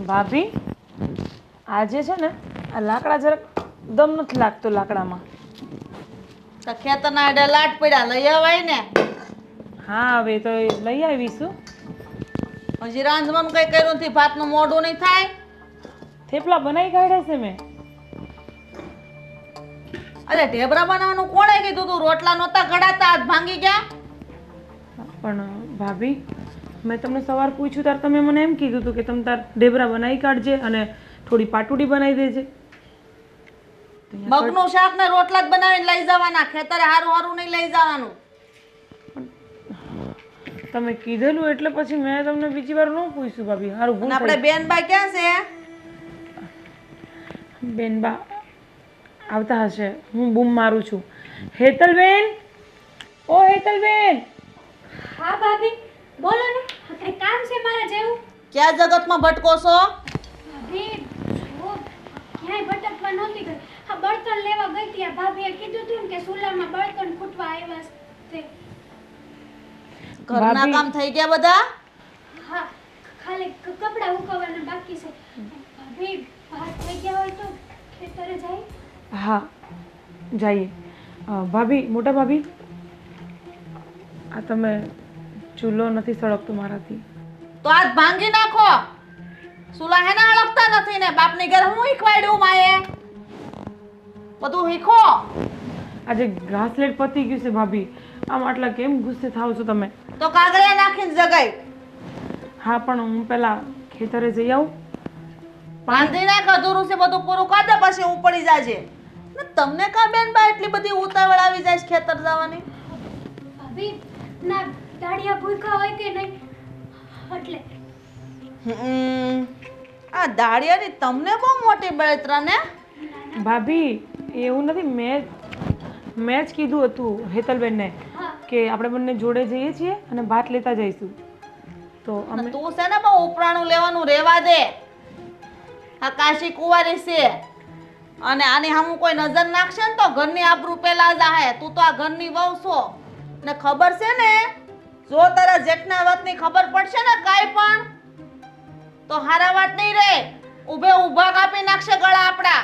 ભાભી આજે છે ને આ લાકડા જરાક દમ નથી લાગતો લાકડામાં. તો ખેતરના આડે લાટ પડ્યા લઈ આવાય ને. હા હવે તો એ લઈ આવીશું. હજી રાંધવાનું કઈ કર્યું નથી, ભાતનું મોઢું નહીં થાય. થેપલા બનાવી કાઢ્યા છે મેં. અરે ઢેબરા બનાવવાનું કોણે કીધું તું? રોટલા નહોતા ઘડાતા, હાથ ભાંગી ગયા. પણ ભાભી મેં તમને સવાર પૂછ્યું ત્યારે તમે મને એમ કીધું હતું કે તમે તાર ઢેબરા બનાવી કાઢજે અને થોડી પાટુડી બનાવી દેજે. મગનું શાક ને રોટલા જ બનાવીને લઈ જવાના, ખેતરે હારું હારું નહીં લઈ જવાનું. તમે કીધેલું એટલે પછી મેં તમને બીજી વાર ન પૂછ્યું ભાભી. હારું ભૂલ આપણે બેનબા ક્યાં છે? બેનબા આવતા હશે, હું બૂમ મારું છું. હેતલબેન, ઓ હેતલબેન. હા ભાભી બોલો ને, કઈ કામ છે મારા જેવું? ક્યાં જગતમાં ભટકો છો? ભાભી જો ક્યાંય ભટકવા નહોતી ગઈ. હા બળતણ લેવા ગઈ હતી. આ ભાભીએ કીધું હતું કે સુલામાં બળતણ ફૂટવા આવ્યા છે. ઘરના કામ થઈ ગયા બધા? હા ખાલી કપડાં ઉકવવાના બાકી છે. ભાભી ભાત થઈ ગયા હોય તો ખેતરે જાય? હા જઈએ. ભાભી, મોટા ભાભી, આ તમે ચૂલો નથી સળગતો મારાથી. તો આજ ભાંગી નાખો. સુલા હેના હળગતા નથી ને. બાપની ઘર હું શીખવાડ્યું માએ? બધું શીખો. આજે ઘાસલેટ પતી ગયું છે ભાભી. આમ આટલા કેમ ગુસ્સે થાવ છો તમે? તો કાગળિયા નાખીને જગાઈ. હા પણ હું પહેલા ખેતરે જઈ આવું. બાંધી નાખ, અધૂરું છે બધું પૂરું કર દે પછી હું પડી જાજે. ને તમને કા બેન બા એટલી બધી ઉતાવળ આવી જાય છે ખેતર જવાની? ભાભી ના દાડિયા ભૂખ્યા હોય કે નહીં એટલે. આ દાડિયાની તમને બહુ મોટી બળતરા ને. ભાભી એવું નથી, મેં જ કીધું હતું હેતલબેનને કે આપણે બંને જોડે જઈએ છીએ અને ભાત લેતા જઈશું. તો અમે તું છે ને બહુ ઉપરાણું લેવાનું રેવા દે. આ કાશી કુંવારી છે અને આની સામું કોઈ નજર નાખશે ને તો ઘરની આબરૂ પેલા જાહે. તું તો આ ઘરની વહુ છો ને ખબર છે ને. જો તારા જેઠના વાતની ખબર પડશે ને કાઈ પણ તો હારા વાત નહીં રે. ઊભે ઊભા કાપી નાખશે ગળા આપડા.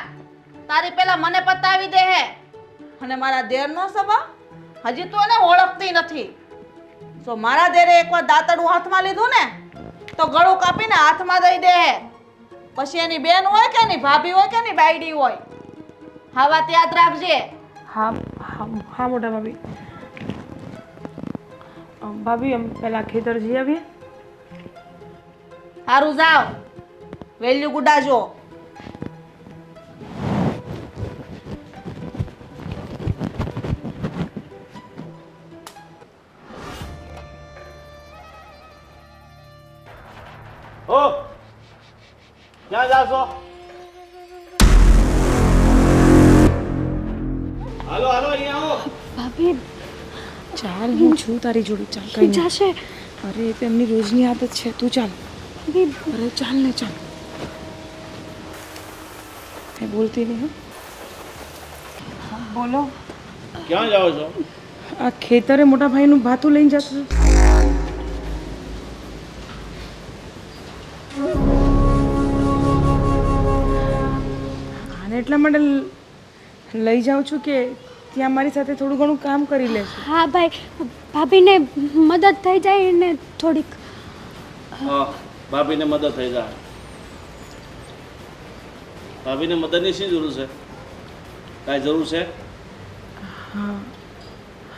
તારી પેલા મને પતાવી દે હે. અને મારા દેરનો સભા હજી તો એને ઓળખતી નથી. જો મારા દેરે એકવાર દાંતડું હાથમાં લીધું ને તો ગળું કાપીને હાથમાં દઈ દે હે. પછી એની બેન હોય કે એની ભાભી હોય કે એની બાયડી હોય, હા વાત યાદ રાખજે. હા હા હા મોટા ભાભી. ભાભી અમે પહેલા ખેતર જઈ આવીએ. સારું જાવ, વેલ્યુ ગુડાજો. ઓ ક્યાં જાશો? હાલો હાલો અહીંયા આવો. ભાભી ચાલ, હું છું તારી જોડે. ચાલ કઈ નહીં. જશે અરે એ તો એમની રોજની આદત છે. તું ચાલ. ભાભી. અરે ચાલ ને ચાલ. એ બોલતી નહીં. હા બોલો. ક્યાં જાઓ છો? આ ખેતરે મોટા ભાઈનું ભાતું લઈને જતો. આને એટલા માટે લઈ જાઉં છું કે ત્યાં મારી સાથે થોડું ઘણું કામ કરી લેશે. હા ભાઈ, ભાભીને મદદ થઈ જાય ને થોડીક. હા ભાભીને મદદ થઈ જાય. ભાભીને મદદની શી જરૂર છે? કાંઈ જરૂર છે? હા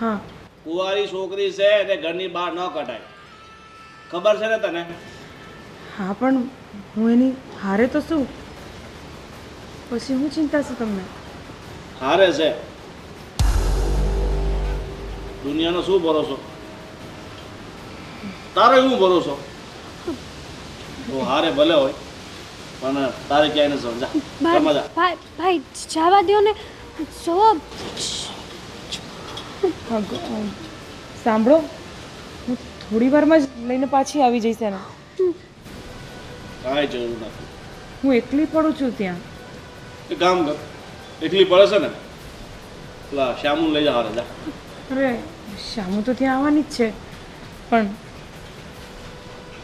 હા. કુંવારી છોકરી છે એને ઘરની બહાર ન કઢાય, ખબર છે ને તને? હા પણ હું એની હારે તો શું? પછી હું ચિંતા છે તમને? હારે છે. દુનિયાનો શું ભરોસો? તારો શું ભરોસો? તો હારે ભલે હોય પણ તારે ક્યાંય ન સમજા. સમજા ભાઈ જવા દો ને. જો સાંભળો, હું થોડી વારમાં જ લઈને પાછી આવી જઈશ એને. કાંઈ જરૂર નથી. હું એકલી પડું છું ત્યાં. એ કામ કર, એકલી પડે છે ને પેલા શ્યામું લઈ જા હારે જા. અરે શ્યામુ તો ત્યાં આવવાની જ છે પણ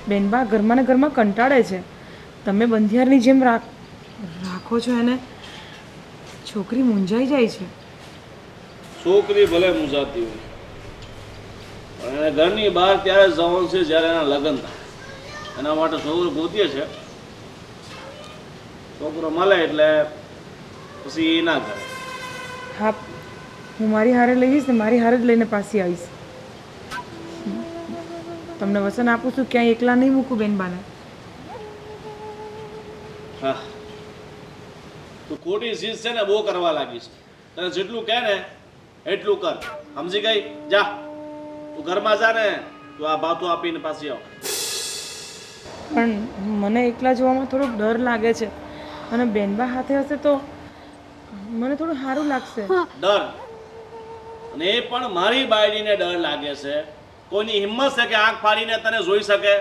બેનબા ઘરમાં ને ઘરમાં કંટાળે છે. તમે બંધિયારની જેમ રાખો છો એને, છોકરી મૂંઝાઈ જાય છે. છોકરી ભલે મૂંઝાતી હોય પણ એને ઘરની બહાર ત્યારે જવાનું છે જ્યારે એના લગ્ન થાય. એના માટે છોકરો ગોતીએ છે. છોકરો મળે એટલે પછી એ ના કરે. હા, હું મારી હારે લઈ જઈશ ને મારી હારે જ લઈને પાછી આવીશ. તમને વચન આપું છું, ક્યાંય એકલા નહીં મૂકું બેનબાને. હા, તું ખોટી ચીજ છે ને બહુ કરવા લાગી છે. તને જેટલું કહે ને એટલું કર. સમજી ગઈ? જા તું ઘરમાં જા ને, તું આ બાતું આપીને પાછી આવ. પણ મને એકલા જોવામાં થોડોક ડર લાગે છે, અને બેનબા હાથે હશે તો મને થોડું સારું લાગશે. ડર? અને એ પણ મારી બાયડીને ડર લાગે છે? કોઈની હિંમત છે કે આંખ ફાડીને તને જોઈ શકે?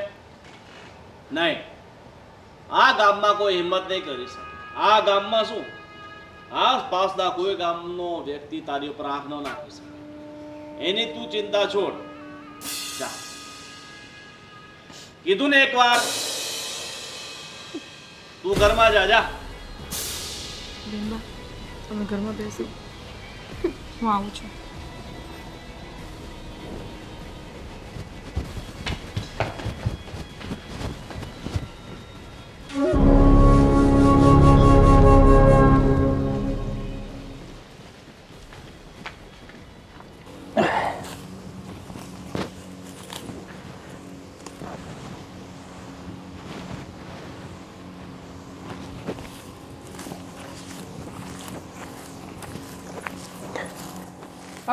નહીં, આ ગામમાં કોઈ હિંમત નહીં કરી શકે. આ ગામમાં શું, આસપાસના કોઈ ગામનો વ્યક્તિ તારી ઉપર આંખ ન નાખી શકે. એની તું ચિંતા છોડ. જા, કીધું ને એકવાર, તું ઘરમાં જા. જા બેનબા, તમે ઘરમાં બેસો, હું આવું છું.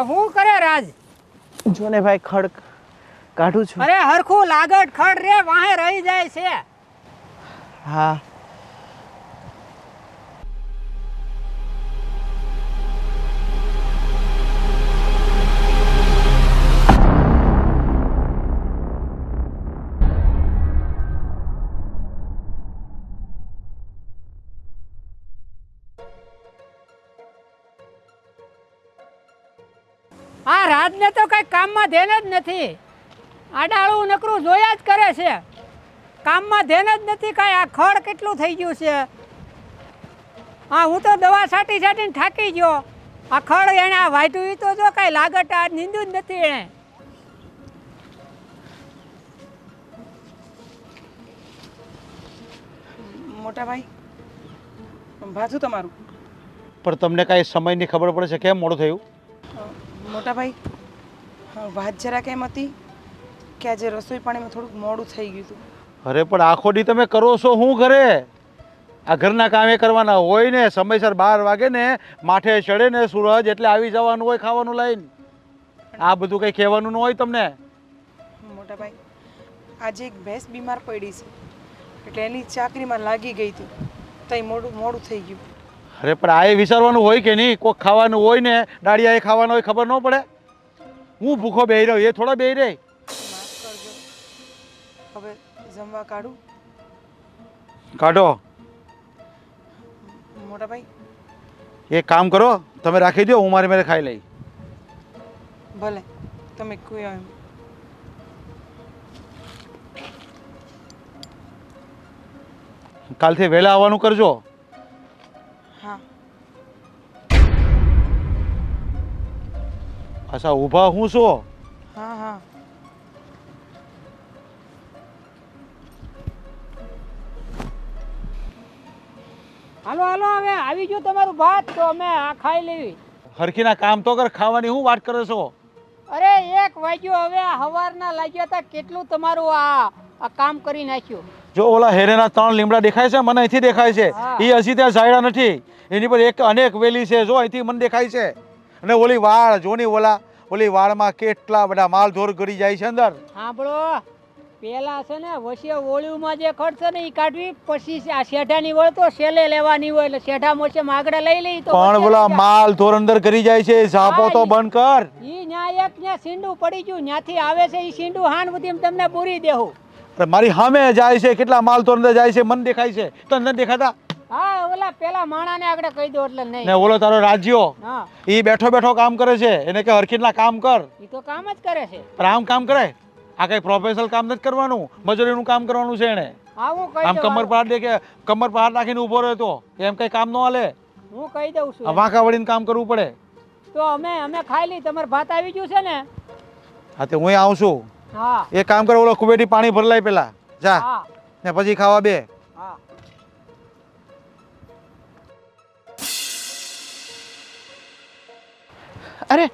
શું કરે રાજ? જો ને ભાઈ, ખડ કાઢું છું. અરે હરખું લાગટ ખડ રે વાહે રહી જાય છે. હા, આ રાજને તો કઈ કામમાં ધ્યાન જ નથી. આડાળું નકરું જોયા જ કરે છે, કામમાં ધ્યાન જ નથી કાંઈ. આ ખડ કેટલું થઈ ગયું છે. હા, હું તો દવા છાંટી છાંટીને થાકી ગયો. આ ખડ એને આ વાઢ્યું ઈ તો જો કાંઈ લાગટ આ નીંદું જ નથી એણે. મોટા ભાઈ, ભાથું તમારું. પણ તમને કાંઈ સમયની ખબર પડે છે કેમ મોડું થયું? મોટા ભાઈ, વાત જરા કેમ હતી કે આજે રસોઈ પાણીમાં થોડુંક મોડું થઈ ગયું હતું. અરે પણ આખો દી તમે કરો છો શું ઘરે? આ ઘરના કામે કરવાના હોય ને, સમયસર 12 વાગે ને માથે ચડે ને સૂરજ એટલે આવી જવાનું હોય ખાવાનું લઈને. આ બધું કંઈ કહેવાનું ન હોય તમને. મોટા ભાઈ, આજે એક ભેંસ બીમાર પડી છે, એટલે એની ચાકરીમાં લાગી ગઈ હતી, તઈ મોડું થઈ ગયું. અરે પણ આ વિચારવાનું હોય કે નહીં? કોઈક ખાવાનું હોય ને, ડાળિયા એ ખાવાનું હોય, ખબર ન પડે? હું ભૂખો બેહી રહ્યો, એ થોડા બેહી રહી. માફ કરજો, હવે જમવા કાઢું. કાઢો. મોટા ભાઈ, એક કામ કરો, તમે રાખી દો, હું મારી મેરે ખાઈ લઈ. ભલે તમે કોઈ એમ. કાલથી વહેલા આવવાનું કરજો. હા. અચ્છા, ઊભા હું છો? હા હા. હાલો હાલો, હવે આવી ગયું તમારું ભાત, તો અમે આ ખાઈ લેવી. હરખીના કામ તો કર, ખાવાની હું વાત કરે છો? અરે 1 વાગ્યો, હવે આ હવારના લાગ્યા હતા. કેટલું તમારું આ કામ કરી નાખ્યું. જો ઓલા હેરેના 3 લીમડા દેખાય છે, મને અહીંથી દેખાય છે. હા. એ હજી ત્યાં ઝાયડા નથી, એની પર એક અનેક વેલી છે, જો અહીંથી મને દેખાય છે. અને ઓલી વાળ જોની, ઓલી વાળમાં કેટલા બધા માલ ધોર ગળી જાય છે અંદર. સાંભળો, પેલા છે ને વસીએ ઓળીમાં જે ખર્ચ છે ને એ કાઢવી, પછી આ શેઢાની વળ તો સેલે લેવાની હોય, એટલે શેઢા મોસે આગળ લઈ લઈ તો પણ ઓલા માલ ધોર અંદર ગળી જાય છે, ઝાપો તો બંધ કર. ઈ ન્યા એક ન્યા સીંડું પડી ગયું, ન્યાથી આવે છે ઈ સીંડું હાન સુધી તમને પૂરી દેવું. અરે મારી સામે જાય છે, કેટલા માલ ધોર અંદર જાય છે, મને દેખાય છે, તો અંદર દેખાતા. હા, ઓલા પેલા માણાને આગળ કહી દો એટલે નહીં. ને ઓલો તારો રાજ્યો, હા, ઈ બેઠો બેઠો કામ કરે છે, એને કે હરખીના કામ કર. ઈ તો કામ જ કરે છે. પણ આમ કામ કરે? આ કઈ પ્રોફેશનલ કામ નથી કરવાનું, મજૂરીનું કામ કરવાનું છે એને. હા હું કહી આમ દઉં કમર પર હાથ દે કે કમર પર હાથ નાખીને ઊભો રહ્યો તો એમ કઈ કામ ન હાલે. હું કહી દઉં છું આ વાંકા વળીને કામ કરવું પડે. તો અમે ખાઈ લી તમારે ભાત આવી ગયું છે ને હા તે હું આવું છું. હા એક કામ કરો, ઓલો કુબેટી પાણી ભરલાય પેલા જા હા ને પછી ખાવા બે. હા અરે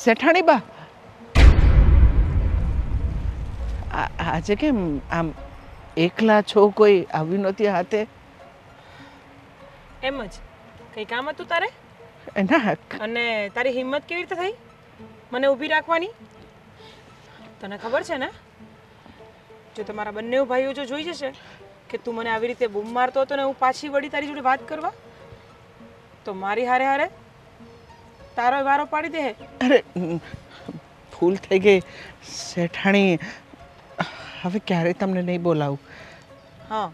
શેઠાણી બા, આજે કેમ આમ એકલા છો? કોઈ આવ્યું નહોતી હાથે? એમ જ કંઈ કામ હતું તારે? ના, અને તારી હિંમત કેવી રીતે થઈ મને ઊભી રાખવાની? તને ખબર છે ને, જો તમારા બંને ભાઈઓ જો જોઈ જશે કે તું મને આવી રીતે બૂમ મારતો હતો ને હું પાછી વળી તારી જોડે વાત કરવા, તો મારી હારે હારે તારો વારો પાડી દે. અરે ભૂલ થઈ ગઈ શેઠાણી, હવે ક્યારેય તમને નહીં બોલાવું. હા,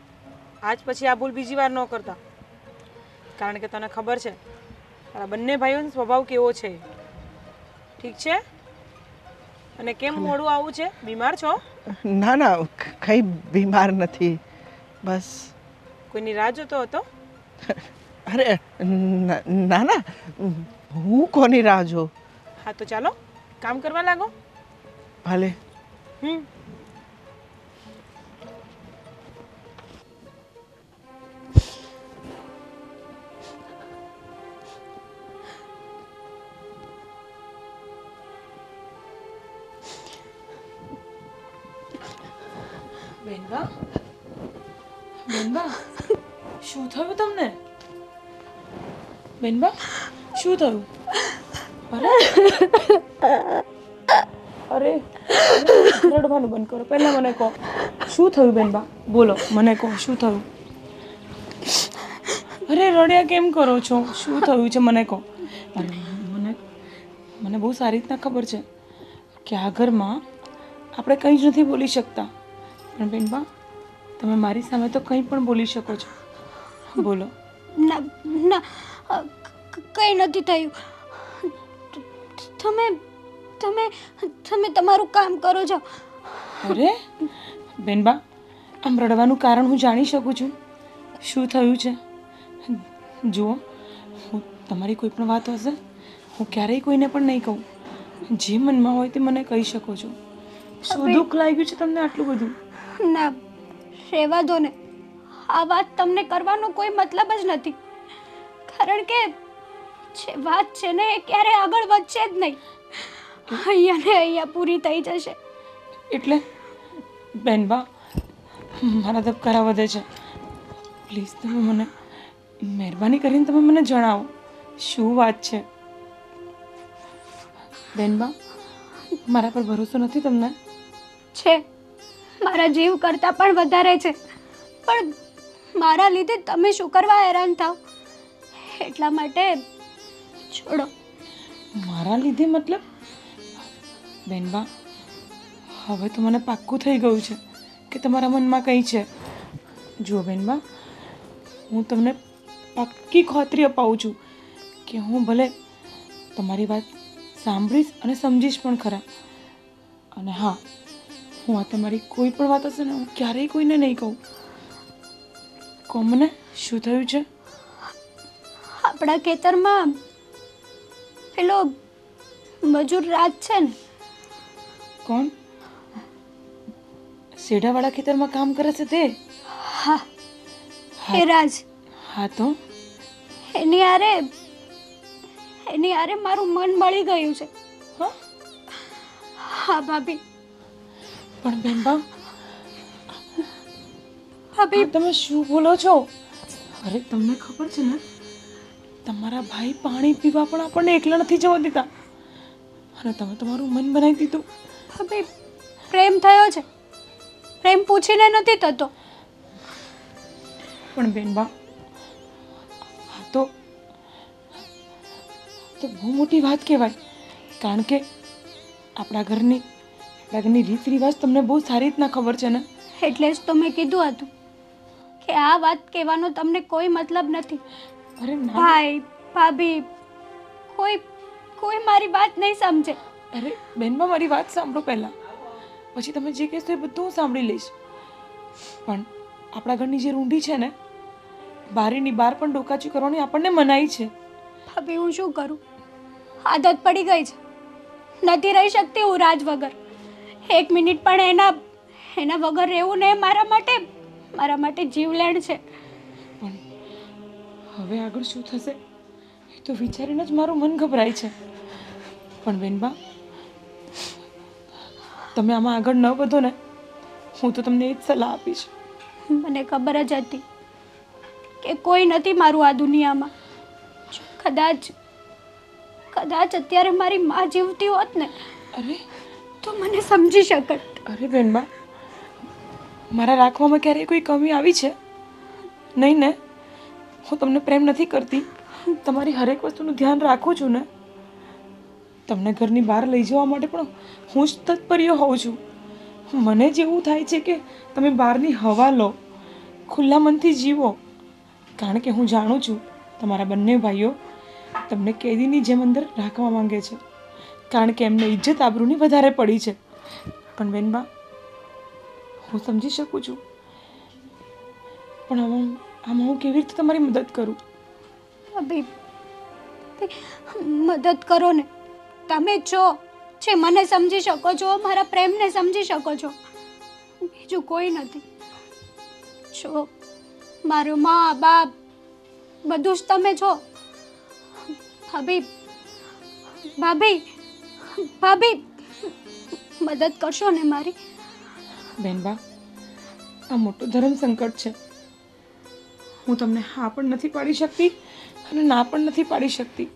આજ પછી આ ભૂલ બીજી વાર ન કરતા, કારણ કે તને ખબર છે તારા બંને ભાઈઓનો સ્વભાવ કેવો છે. ઠીક છે? અને કેમ મોડું આવું છે? બીમાર છો? ના ના, કંઈ બીમાર નથી, બસ. કોઈની રાહ જોતો હતો? અરે ના ના, હું કોની રાહ જોઉં? હા તો ચાલો કામ કરવા લાગો. ભલે. હમ બેનબા, બેનબા, શું થયું તમને? બેનબા, શું થયું? અરે અરે રડવાનું બંધ કરો, પહેલા મને કહો શું થયું? બેનબા બોલો, મને કહો શું થયું? અરે રડ્યા કેમ કરો છો? શું થયું છે મને કહો. અરે મને બહુ સારી રીતના ખબર છે કે આ ઘરમાં આપણે કંઈ જ નથી બોલી શકતા, પણ બેનબા તમે મારી સામે તો કંઈ પણ બોલી શકો છો. બોલો. ના ના, કંઈ નથી થયું. તમે તમે તમે તમારું કામ કરો છો. અરે બેનબા, આમ રડવાનું કારણ હું જાણી શકું છું? શું થયું છે? જુઓ, હું તમારી કોઈ પણ વાત હશે હું ક્યારેય કોઈને પણ નહીં કહું. જે મનમાં હોય તે મને કહી શકો છો. શું દુઃખ લાગ્યું છે તમને આટલું બધું? ના, રહેવા દો ને. આ વાત તમને કરવાનો કોઈ મતલબ જ નથી, કારણ કે જે વાત છે ને એ ક્યારે આગળ વધશે જ નહીં. અહીંયા ને અહીંયા પૂરી થઈ જશે. એટલે બેનબા મારા ધબકારા વધે છે. પ્લીઝ તમે મને મહેરબાની કરીને તમે મને જણાવો શું વાત છે. બેનબા મારા પર ભરોસો નથી તમને? છે, મારા જીવ કરતાં પણ વધારે છે, પણ મારા લીધે તમે શું કરવા હેરાન થાવ એટલા માટે છોડો. મારા લીધે મતલબ? બેનબા હવે તો મને પાક્કું થઈ ગયું છે કે તમારા મનમાં કંઈ છે. જુઓ બેનબા, હું તમને પાક્કી ખાતરી અપાવું છું કે હું ભલે તમારી વાત સાંભળીશ અને સમજીશ પણ ખરા. અને હા, હું આ તમારી કોઈ પણ વાત હશે ને હું ક્યારેય કોઈને નહીં કહું. કહો મને શું થયું છે? આપણા ખેતરમાં પેલો મજૂર રાજ છે ને, કોણ? શેઢાવાળા ખેતરમાં કામ કરે છે તે? હા એ રાજ. હા તો એની હારે મારું મન મળી ગયું છે. હા હા ભાભી. પણ બેનબા ભાભી તમે શું બોલો છો? અરે તમને ખબર છે ને, તમારા ભાઈ પાણી પીવા પણ આપણને એકલા નથી જવા દેતા, અને તમે તમારું મન બનાવી દીધું. ભાભી પ્રેમ થયો છે, પ્રેમ પૂછીને નથી થતો. પણ બેનબા આ તો બહુ મોટી વાત કહેવાય, કારણ કે આપણા ઘરની રીત રિવાજ તમને બહુ સારી રીતના ખબર છે ને. એટલે જ તો મેં કીધું હતું કે આ વાત કહેવાનો તમને કોઈ મતલબ નથી. અરે ના ભાઈ ભાભી કોઈ મારી વાત નહીં સમજે. અરે બેનબા મારી વાત સાંભળો પહેલાં, પછી તમે જે કહેશો એ બધું હું સાંભળી લઈશ. પણ આપણા ઘરની જે રૂંઢી છે ને, બારીની બહાર પણ ડોકાચી કરવાની આપણને મનાઈ છે. ભાભી હું શું કરું? આદત પડી ગઈ છે. નથી રહી શકતી હું રાજ વગર. એક મિનિટ પણ એના વગર રહેવું ને મારા માટે જીવલેણ છે. પણ હવે આગળ શું થશે એ તો વિચારીને જ મારું મન ગભરાય છે. પણ બેનબા, તમે આમાં આગળ ન વધો ને, હું તો તમને એ જ સલાહ આપીશ. મને ખબર જ હતી કે કોઈ નથી મારું આ દુનિયામાં. જો કદાચ અત્યારે મારી માં જીવતી હોત ને અરે તો મને સમજી શકત. અરે બેનબા, મારા રાખવામાં ક્યારેય કોઈ કમી આવી છે? નહીં ને? હું તમને પ્રેમ નથી કરતી, તમારી હરેક વસ્તુનું ધ્યાન રાખું છું ને. તમને ઘરની બહાર લઈ જવા માટે પણ હું જ તત્પર્ય હોઉં છું. મને જેવું થાય છે કે તમે બહારની હવા લો, ખુલ્લા મનથી જીવો. કારણ કે હું જાણું છું તમારા બંને ભાઈઓ તમને કેદીની જેમ અંદર રાખવા માંગે છે, કારણ કે એમને ઇજ્જત આબરૂની વધારે પડી છે. પણ બેનબા, હું સમજી શકું છું, પણ આમાં હું કેવી રીતે તમારી મદદ કરું? ભાભી, મદદ કરો ને. તમે છો જે મને સમજી શકો છો, મારા પ્રેમને સમજી શકો છો. બીજું કોઈ નથી. છો મારું મા બાપ બધું જ તમે છો. ભાભી મદદ કરશો ને મારી? બેનબા, આ મોટું ધર્મ સંકટ છે. હું તમને હા પણ નથી પાડી શકતી અને ના પણ નથી પાડી શકતી.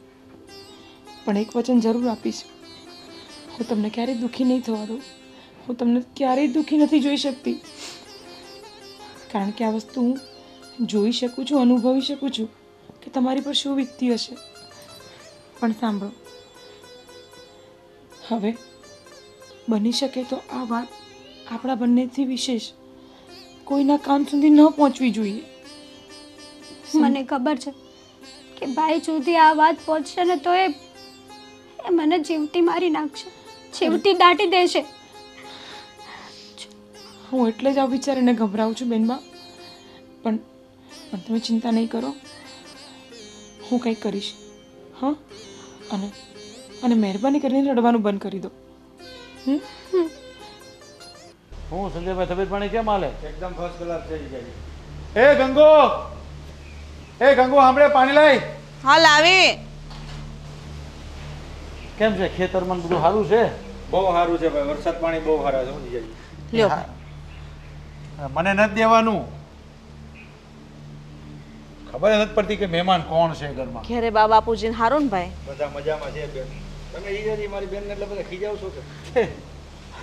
પણ એક વચન જરૂર આપીશ, હું તમને ક્યારેય દુઃખી નહીં થવા દઉં. હું તમને ક્યારેય દુઃખી નથી જોઈ શકતી, કારણ કે આ વસ્તુ હું જોઈ શકું છું, અનુભવી શકું છું કે તમારી પર શું વીતતી હશે. પણ સાંભળો, હવે બની શકે તો આ વાત આપણા બંનેથી વિશેષ કોઈના કાન સુધી ન પહોંચવી જોઈએ. મને ખબર છે કે ભાઈ સુધી આ વાત પહોંચશે ને તો એ મને જીવતી મારી નાખશે, જીવતી દાટી દેશે. હું એટલે જ આ વિચારીને ગભરાઉં છું બેનબા. પણ તમે ચિંતા નહીં કરો, હું કંઈક કરીશ. હા, અને મહેરબાની કરીને રડવાનું બંધ કરી દો. હું સંજયભાઈ, તબિયત પાણી કેમ હાલે? એકદમ ફર્સ્ટ ક્લાસ છે જીજાજી. એ ગંગો, સાંભળે, પાણી લાય. હાલ આવી. કેમ છે ખેતરમાં બધું સારું છે? બહુ સારું છે ભાઈ, વરસાદ પાણી બહુ સારા છે જીજાજી. લ્યો. મને નથી દેવાનું. ખબર નથી પડતી કે મહેમાન કોણ છે ઘરમાં. ઘેરે બા બાપુજીને હારું ને ભાઈ? બધા મજામાં છે બેન. તમે જીજાજી મારી બેનને એટલે બધા ખીજાવ છો કે?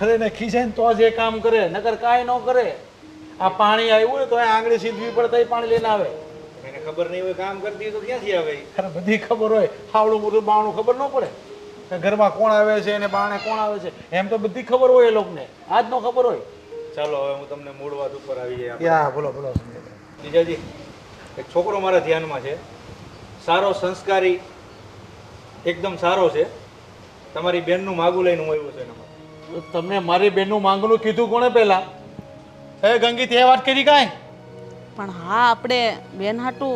અરે ને ખીસે ને તો જ એ કામ કરે, નકર કાંઈ ન કરે. આ પાણી આવ્યું ને તો એ આંગળી સીધવી પડે તો પાણી લઈને આવે. એને ખબર નહીં હોય કામ કરતી હોય તો ક્યાંથી આવે? અરે બધી ખબર હોય, હાવડું મોટું બાવણું ખબર ન પડે કે ઘરમાં કોણ આવે છે અને બાણે કોણ આવે છે, એમ તો બધી ખબર હોય એ લોકોને, આજ નો ખબર હોય. ચાલો હવે હું તમને મૂળ વાત ઉપર આવી જાય. યા બોલો જીજાજી, એક છોકરો મારા ધ્યાનમાં છે, સારો, સંસ્કારી, એકદમ સારો છે. તમારી બેનનું માગું લઈને હું આવ્યો છું એનામાં. તમને મારી બેનનું માંગનું કીધું કોણે પહેલા? એ ગંગી, તે વાત કરી કાંઈ? પણ હા, આપણે બેન હાટું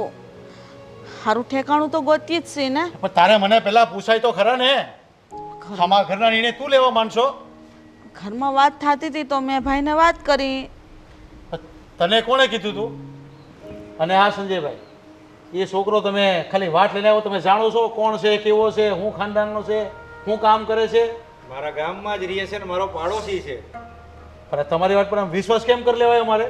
સારું ઠેકાણું તો ગોતીએ જ છીએ ને. પણ તારે મને પહેલા પૂછાય તો ખરા ને. અમારા ઘરના નિર્ણય તું લેવા માંડશો? ઘરમાં વાત થતી હતી તો મેં ભાઈને વાત કરી. તને કોણે કીધું તું? અને હા સંજયભાઈ, એ છોકરો તમે ખાલી વાત લઈને આવો, તમે જાણો છો કોણ છે, કેવો છે, શું ખાનદાનનો છે, શું કામ કરે છે? મારા ગામમાં જ રહે છે ને મારો પાડોશી છે. પણ તમારી વાત પર આમ વિશ્વાસ કેમ કરી લેવાય અમારે?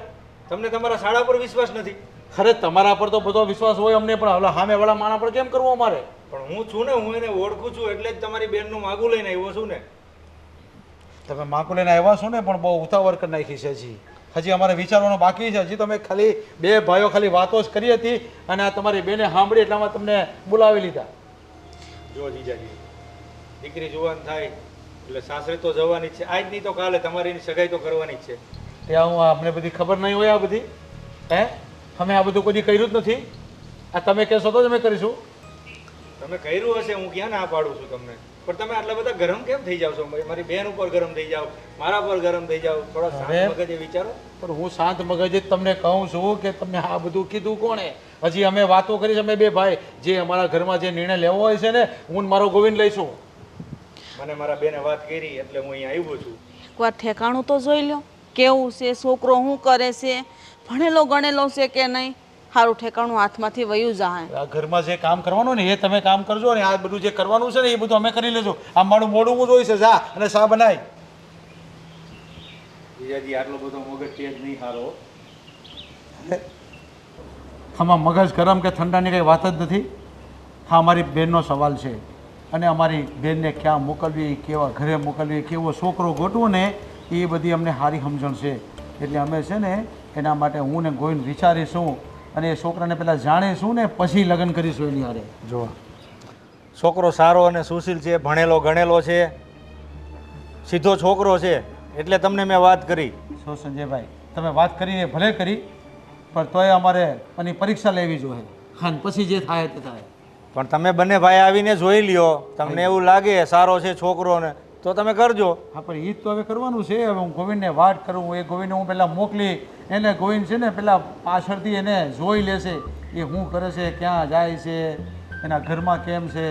તમને તમારા શાળા પર વિશ્વાસ નથી? ખરે તમારા પર તો બધો વિશ્વાસ હોય અમને, પણ હવે સામેવાળા માણસ પર કેમ કરવું અમારે? પણ હું છું ને, હું એને ઓળખું છું એટલે જ તમારી બેનનું માગું લઈને આવ્યો છું ને. તમે માકુ લઈને આવ્યા છો ને, પણ બહુ ઉતાવળ કરી નાખી છે. હજી અમારે વિચારવાનું બાકી છે. હજી તમે ખાલી બે ભાઈઓ ખાલી વાતો જ કરી હતી અને આ તમારી બેને સાંભળી એટલામાં તમને બોલાવી લીધા. જો જીજાજી, દીકરી જુવાન થાય એટલે સાસરે તો જવાની જ છે. આજ નહીં તો કાલે તમારી સગાઈ તો કરવાની જ છે. ત્યાં હું અમને બધી ખબર નહીં હોય આ બધી? હે, અમે આ બધું કોઈ કર્યું જ નથી. આ તમે કહેશો તો જ અમે કરીશું. તમે કર્યું હશે, હું ક્યાં ના પાડું છું તમને. પણ તમે આટલા બધા ગરમ કેમ થઈ જાવ છો? મારી બેન ઉપર ગરમ થઈ જાવ, મારા પર ગરમ થઈ જાવ. થોડા શાંત મગજે વિચારો. પણ હું શાંત મગજે જ તમને કહું છું કે તમને આ બધું કીધું કોણે? હજી અમે વાતો કરી છે, અમે બે ભાઈ જે અમારા ઘરમાં જે નિર્ણય લેવો હોય છે ને, હું ને મારો ગોવિંદ લઈશું. મને મારા બેને વાત કરી એટલે હું અહીંયા આવ્યો છું. એકવાર ઠેકાણું તો જોઈ લો કેવું છે, છોકરો શું કરે છે, ભણેલો ગણેલો છે કે નહીં. સારું ઠેકાણું હાથમાંથી વયું જાય. આ ઘરમાં જે કામ કરવાનું ને એ તમે કામ કરજો ને આ બધું જે કરવાનું છે ને એ બધું અમે કરી લેજો. આ મારું મોઢું હું જોઈશે, જા અને શા બનાય. જીજાજી આટલો બધો મગજ તેજ નહીં હારો. આમાં મગજ ગરમ કે ઠંડાની કંઈ વાત જ નથી. હા, અમારી બહેનનો સવાલ છે અને અમારી બહેનને ક્યાં મોકલવી, કેવા ઘરે મોકલવી, કેવો છોકરો ગોતવો ને એ બધી અમને સારી સમજણ છે. એટલે અમે છે ને એના માટે હું ને ગોવિંદ વિચારીશું અને એ છોકરાને પહેલાં જાણીશું ને પછી લગ્ન કરીશું એની હારે. જો છોકરો સારો અને સુશીલ છે, ભણેલો ગણેલો છે, સીધો છોકરો છે એટલે તમને મેં વાત કરી. શું સંજયભાઈ, તમે વાત કરીને ભલે કરી પણ તોય અમારે એની પરીક્ષા લેવી જોઈએ. હા, પછી જે થાય તે થાય. પણ તમે બંને ભાઈ આવીને જોઈ લ્યો, તમને એવું લાગે સારો છે છોકરો ને તો તમે કરજો. હા, પણ એ જ તો હવે કરવાનું છે. હવે હું ગોવિંદને વાત કરું, એ ગોવિંદને હું પહેલાં મોકલી, એને ગોવિંદ છે ને પહેલાં પાછળથી એને જોઈ લેશે એ શું કરે છે, ક્યાં જાય છે, એના ઘરમાં કેમ છે,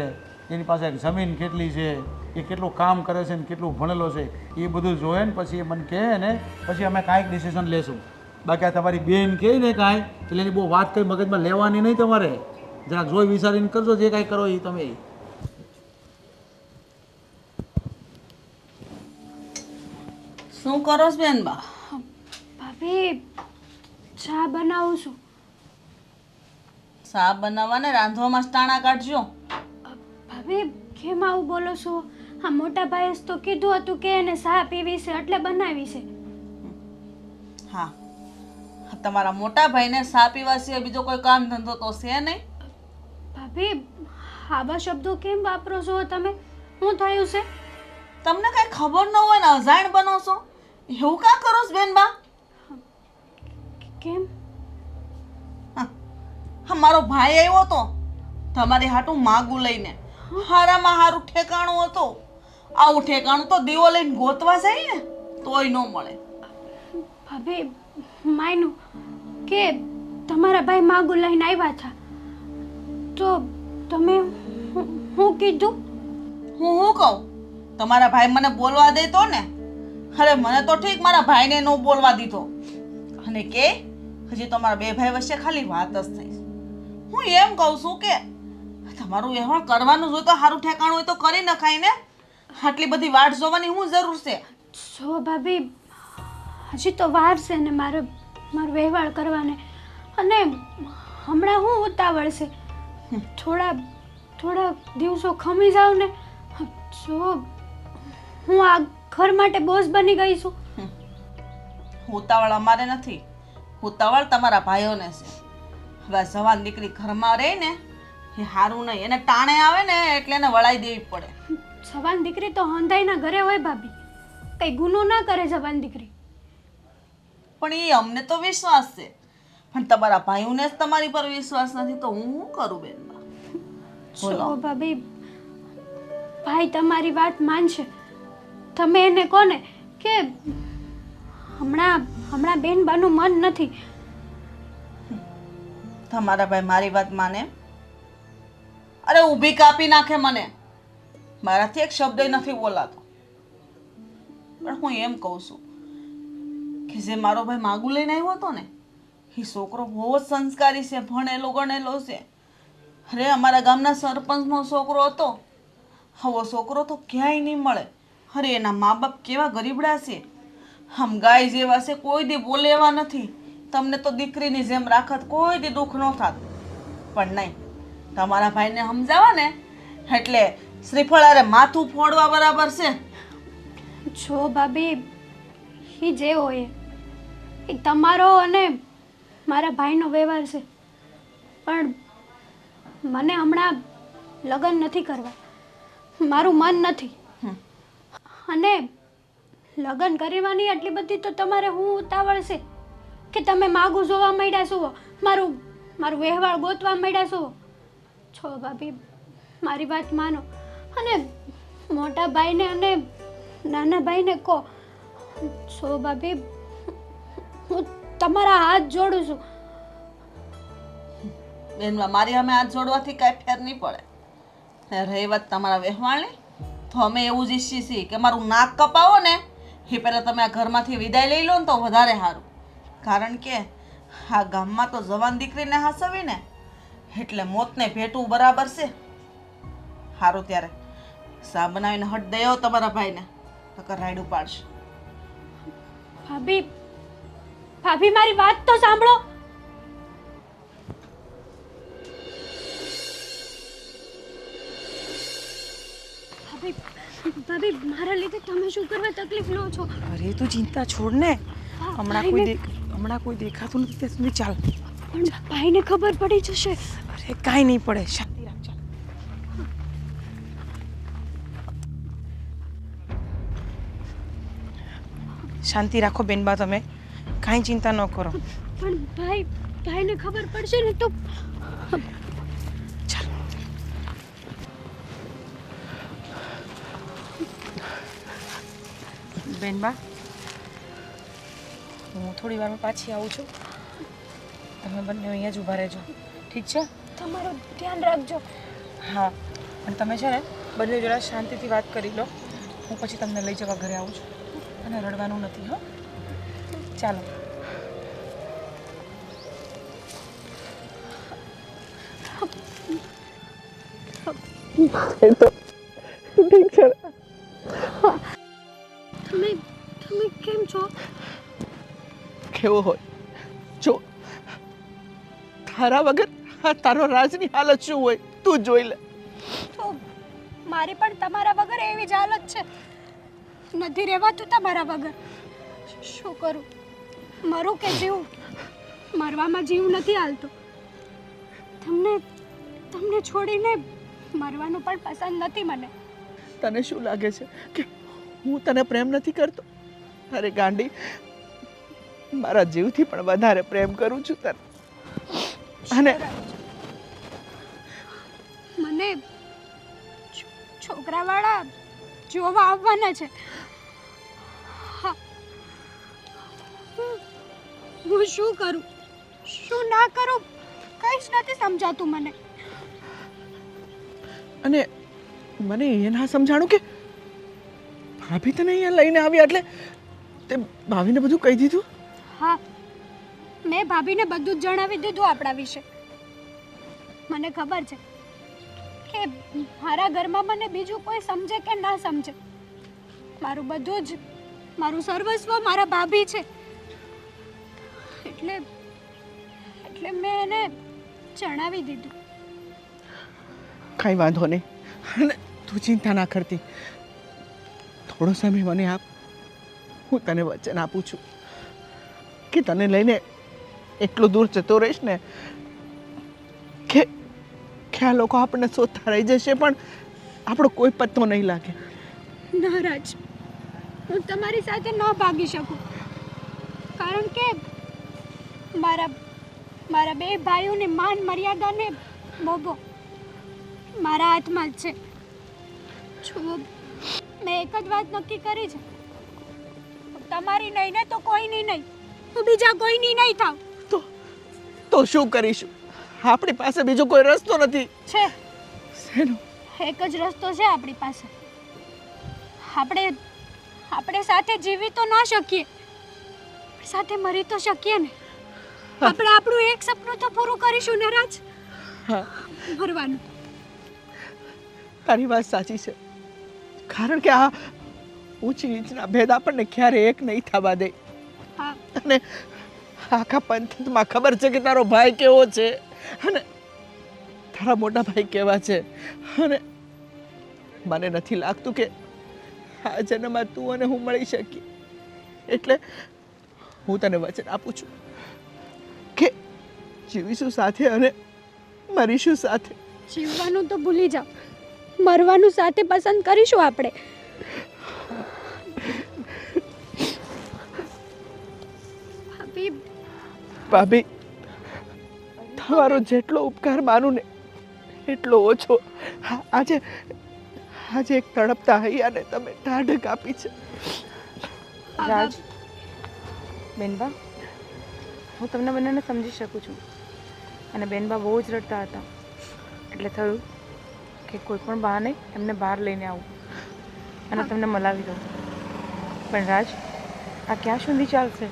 એની પાસે જમીન કેટલી છે, એ કેટલું કામ કરે છે ને કેટલું ભણેલો છે, એ બધું જોયે ને પછી એ મને કહે ને પછી અમે કાંઈક ડિસિઝન લેશું. બાકી આ તમારી બેન કહે ને કાંઈ એટલે એની બહુ વાત કંઈ મગજમાં લેવાની નહીં. તમારે જરાક જોઈ વિચારીને કરજો જે કાંઈ કરો એ તમે. શું કરો છો બેન બા? ભાભી ચા બનાવું છું. શા બનાવવા ને રાંધવામાં જ ટાણા કાઢજો. ભાભી કેમ આવું બોલો છો? હા, મોટા ભાઈએ જ તો કીધું હતું કે એને ચા પીવી છે એટલે બનાવી છે. હા, તમારા મોટા ભાઈને શા પીવા સિવાય બીજો કોઈ કામ ધંધો તો છે નહીં. ભાભી આવા શબ્દો કેમ વાપરો છો તમે? શું થયું છે? તમને કઈ ખબર ન હોય ને અજાણ બનો છો? એવું કા કરો છો બેન બા? કેમ? હા, મારો ભાઈ આવ્યો તો તમારી હાટું માગું લઈને. હારામાં હારું ઠેકાણું હતું. આવું ઠેકાણું તો દીવો લઈને ગોતવા જાય ને તોય ન મળે. ભાભી માયનું કે તમારા ભાઈ માગું લઈને આવ્યા હતા તો તમે હું કીધું? હું કહું? તમારા ભાઈ મને બોલવા દેતો ને? અરે મને તો ઠીક, મારા ભાઈને ન બોલવા દીધો અને કે હજી તમારા બે ભાઈ વચ્ચે ખાલી વાત જ થઈ. હું એમ કહું છું કે તમારું વ્યવહાર કરવાનું હોય તો સારું ઠેકાણું હોય તો કરી નખાય ને. આટલી બધી વાટ જોવાની શું જરૂર છે? જો ભાભી હજી તો વાર છે ને મારો વ્યવહાર કરવાને, અને હમણાં હું ઉતાવળ છે. થોડા દિવસો ખમી જાવ ને. જો હું આ ઘર માટે બોઝ બની ગઈ છું. ઉતાવળ અમારે નથી, ઉતાવળ તમારા ભાઈઓને છે. હવે જવાન દીકરી ઘરમાં રહે ને એ સારું નહીં. એને ટાણે આવે ને એટલે એને વળાઈ દેવી પડે. જવાન દીકરી તો હંધાઈના ઘરે હોય ભાભી, કઈ ગુનો ના કરે જવાન દીકરી. પણ એ અમને તો વિશ્વાસ છે, પણ તમારા ભાઈઓને જ તમારી પર વિશ્વાસ નથી તો હું શું કરું બેન? જો ભાભી, ભાઈ તમારી વાત માનશે. તમે એને કોને કે હમણાં બેનબાનું મન નથી. તમારા ભાઈ મારી વાત માને? અરે ઊભી કાપી નાખે મને. મારાથી એક શબ્દ નથી બોલાતો. પણ હું એમ કહું છું કે જે મારો ભાઈ માગું લઈને આવ્યો હતો ને એ છોકરો બહુ જ સંસ્કારી છે, ભણેલો ગણેલો છે. અરે અમારા ગામના સરપંચનો છોકરો હતો. આવો છોકરો તો ક્યાંય નહીં મળે. અરે એના મા બાપ કેવા ગરીબડા છે, આમ ગાય જેવા છે, કોઈ દી બોલે એવા નથી. તમને તો દીકરીની જેમ રાખત, કોઈ દી દુઃખ ન થાત. પણ નહીં, તમારા ભાઈને સમજાવવા ને એટલે શ્રીફળ અરે માથું ફોડવા બરાબર છે. જો ભાભી, એ જે હોય એ તમારો અને મારા ભાઈનો વ્યવહાર છે, પણ મને હમણાં લગ્ન નથી કરવા. મારું મન નથી. અને લગ્ન કરવાની આટલી બધી તો તમારે હું ઉતાવળ છે કે તમે માગું જોવા માંડ્યા છો, મારું વ્યવહાર ગોતવા માંડ્યા છો. છો ભાભી, મારી વાત માનો અને મોટા ભાઈને અને નાના ભાઈને કહો. સો ભાભી, હું તમારા હાથ જોડું છું. બેનમાં મારી અમે હાથ જોડવાથી કાંઈ ફેર નહીં પડે. ને રહી વાત તમારા વ્યવહારની, તો અમે એવું જ ઈચ્છીએ છીએ કે મારું નાક કપાવો ને એ પહેલાં તમે આ ઘરમાંથી વિદાય લઈ લો ને તો વધારે સારું. કારણ કે આ ગામમાં તો જવાન દીકરીને હાસવીને એટલે મોતને ભેટવું બરાબર છે. સારું ત્યારે સા બનાવીને હટ દઈ આવો તમારા ભાઈને, નકર રાયડું પાડશે. ભાભી, ભાભી મારી વાત તો સાંભળો. ભાભી, ભાભી, મારા લીધે તમે શું કરવા તકલીફ લો છો? અરે તું ચિંતા છોડ ને. હમણાં કોઈ દેખાતું નથી ત્યાં સુધી ચાલ. પણ ભાઈને ખબર પડી જશે. અરે કાંઈ નહીં પડે, શાંતિ રાખ. ચાલ. શાંતિ રાખો બેનબા, તમે કાંઈ ચિંતા ન કરો. પણ ભાઈને ખબર પડશે ને તો. ચાલ. બેનબા, હું થોડી વારમાં પાછી આવું છું. તમે બંને અહીંયા જ ઊભા રહેજો, ઠીક છે? તમારું ધ્યાન રાખજો. હા, અને તમે છે ને બંને જોડે શાંતિથી વાત કરી લો. હું પછી તમને લઈ જવા ઘરે આવું છું. અને રડવાનું નથી, હો? ચાલો. ઠીક છે. તમે કેમ છો? કેવો હોય જો, તારા વગર આ તારો રાજની હાલત શું હોય તું જોઈ લે. તો મારી પણ તમારા વગર એવી જ હાલત છે. નથી રહેવાતું તમારા વગર. શું કરું? મરું કે જીવું? મરવામાં જીવ નથી હાલતો. તમને છોડીને મરવાનું પણ પસંદ નથી મને. તને શું લાગે છે કે હું તને પ્રેમ નથી કરતો? અરે ગાંડી, મારા જીવથી પણ વધારે પ્રેમ કરું છું તને. અને મને છોકરાવાળા જોવા આવવાના છે. હા. હું શું કરું, શું ના કરું, કંઈ જ નથી સમજાતું મને. અને મને એ ના સમજાણું કે ભાભી તને અહીંયા લઈને આવ્યા એટલે તે ભાભીને બધું કહી દીધું? હા, મેં ભાભીને બધું જ જણાવી દીધું આપણા વિશે. મને ખબર છે કે મારા ઘરમાં મને બીજું કોઈ સમજે કે ના સમજે, મારું બધું જ, મારું સર્વસ્વ મારા ભાભી છે. એટલે મેં એને જણાવી દીધું. કાંઈ વાંધો નહીં, અને તું ચિંતા ના કરતી. થોડો સમય મને આપ, હું તને વચન આપું છું કે તને લઈને એટલું દૂર જતો રહીશ ને કે આ લોકો આપણને શોધતા રહી જશે પણ આપણો કોઈ પત્તો નહીં લાગે. ના રાજ, હું તમારી સાથે ન ભાગી શકું, કારણ કે મારા બે ભાઈઓની માન મર્યાદાને મોભો મારા હાથમાં જ છે. જો મેં એક જ વાત નક્કી કરી છે, તમારી નહીં ને તો કોઈની નહીં, હું બીજા કોઈની નહીં થાવ. તો શું કરીશું? આપણી પાસે બીજો કોઈ રસ્તો નથી. છે, શેનો? એક જ રસ્તો છે આપણી પાસે. આપણે સાથે જીવી તો ના શકીએ, સાથે મરી તો શકીએ ને. આપણે આપણું એક સપનું તો પૂરું કરીશું ને રાજ. હા, મરવાનું. તારી વાત સાચી છે, કારણ કે આ ઊંચી નીચના ભેદ આપણને ક્યારે એક નહીં થવા દે. હા, અને આખા પંથમાં ખબર છે કે તારો ભાઈ કેવો છે અને તારા મોટા ભાઈ કેવા છે. અને મને નથી લાગતું કે આ જન્મમાં તું અને હું મળી શકીએ. એટલે હું તને વચન આપું છું કે જીવીશું સાથે અને મરીશું સાથે. જીવવાનું તો ભૂલી જાઓ, મરવાનું સાથે પસંદ કરીશું આપણે. ભાભી, તમારો જેટલો ઉપકાર માનું ને એટલો ઓછો. આજે એક તડપતા હૈયાને તમે ઢાઢક આપી છે. રાજ, બેનબા, હું તમને બંનેને સમજી શકું છું. અને બેનબા બહુ જ રડતા હતા, એટલે થયું કે કોઈ પણ બહાને એમને બહાર લઈને આવું અને તમને મલાવી દઉં. પણ રાજ, આ ક્યાં સુધી ચાલશે?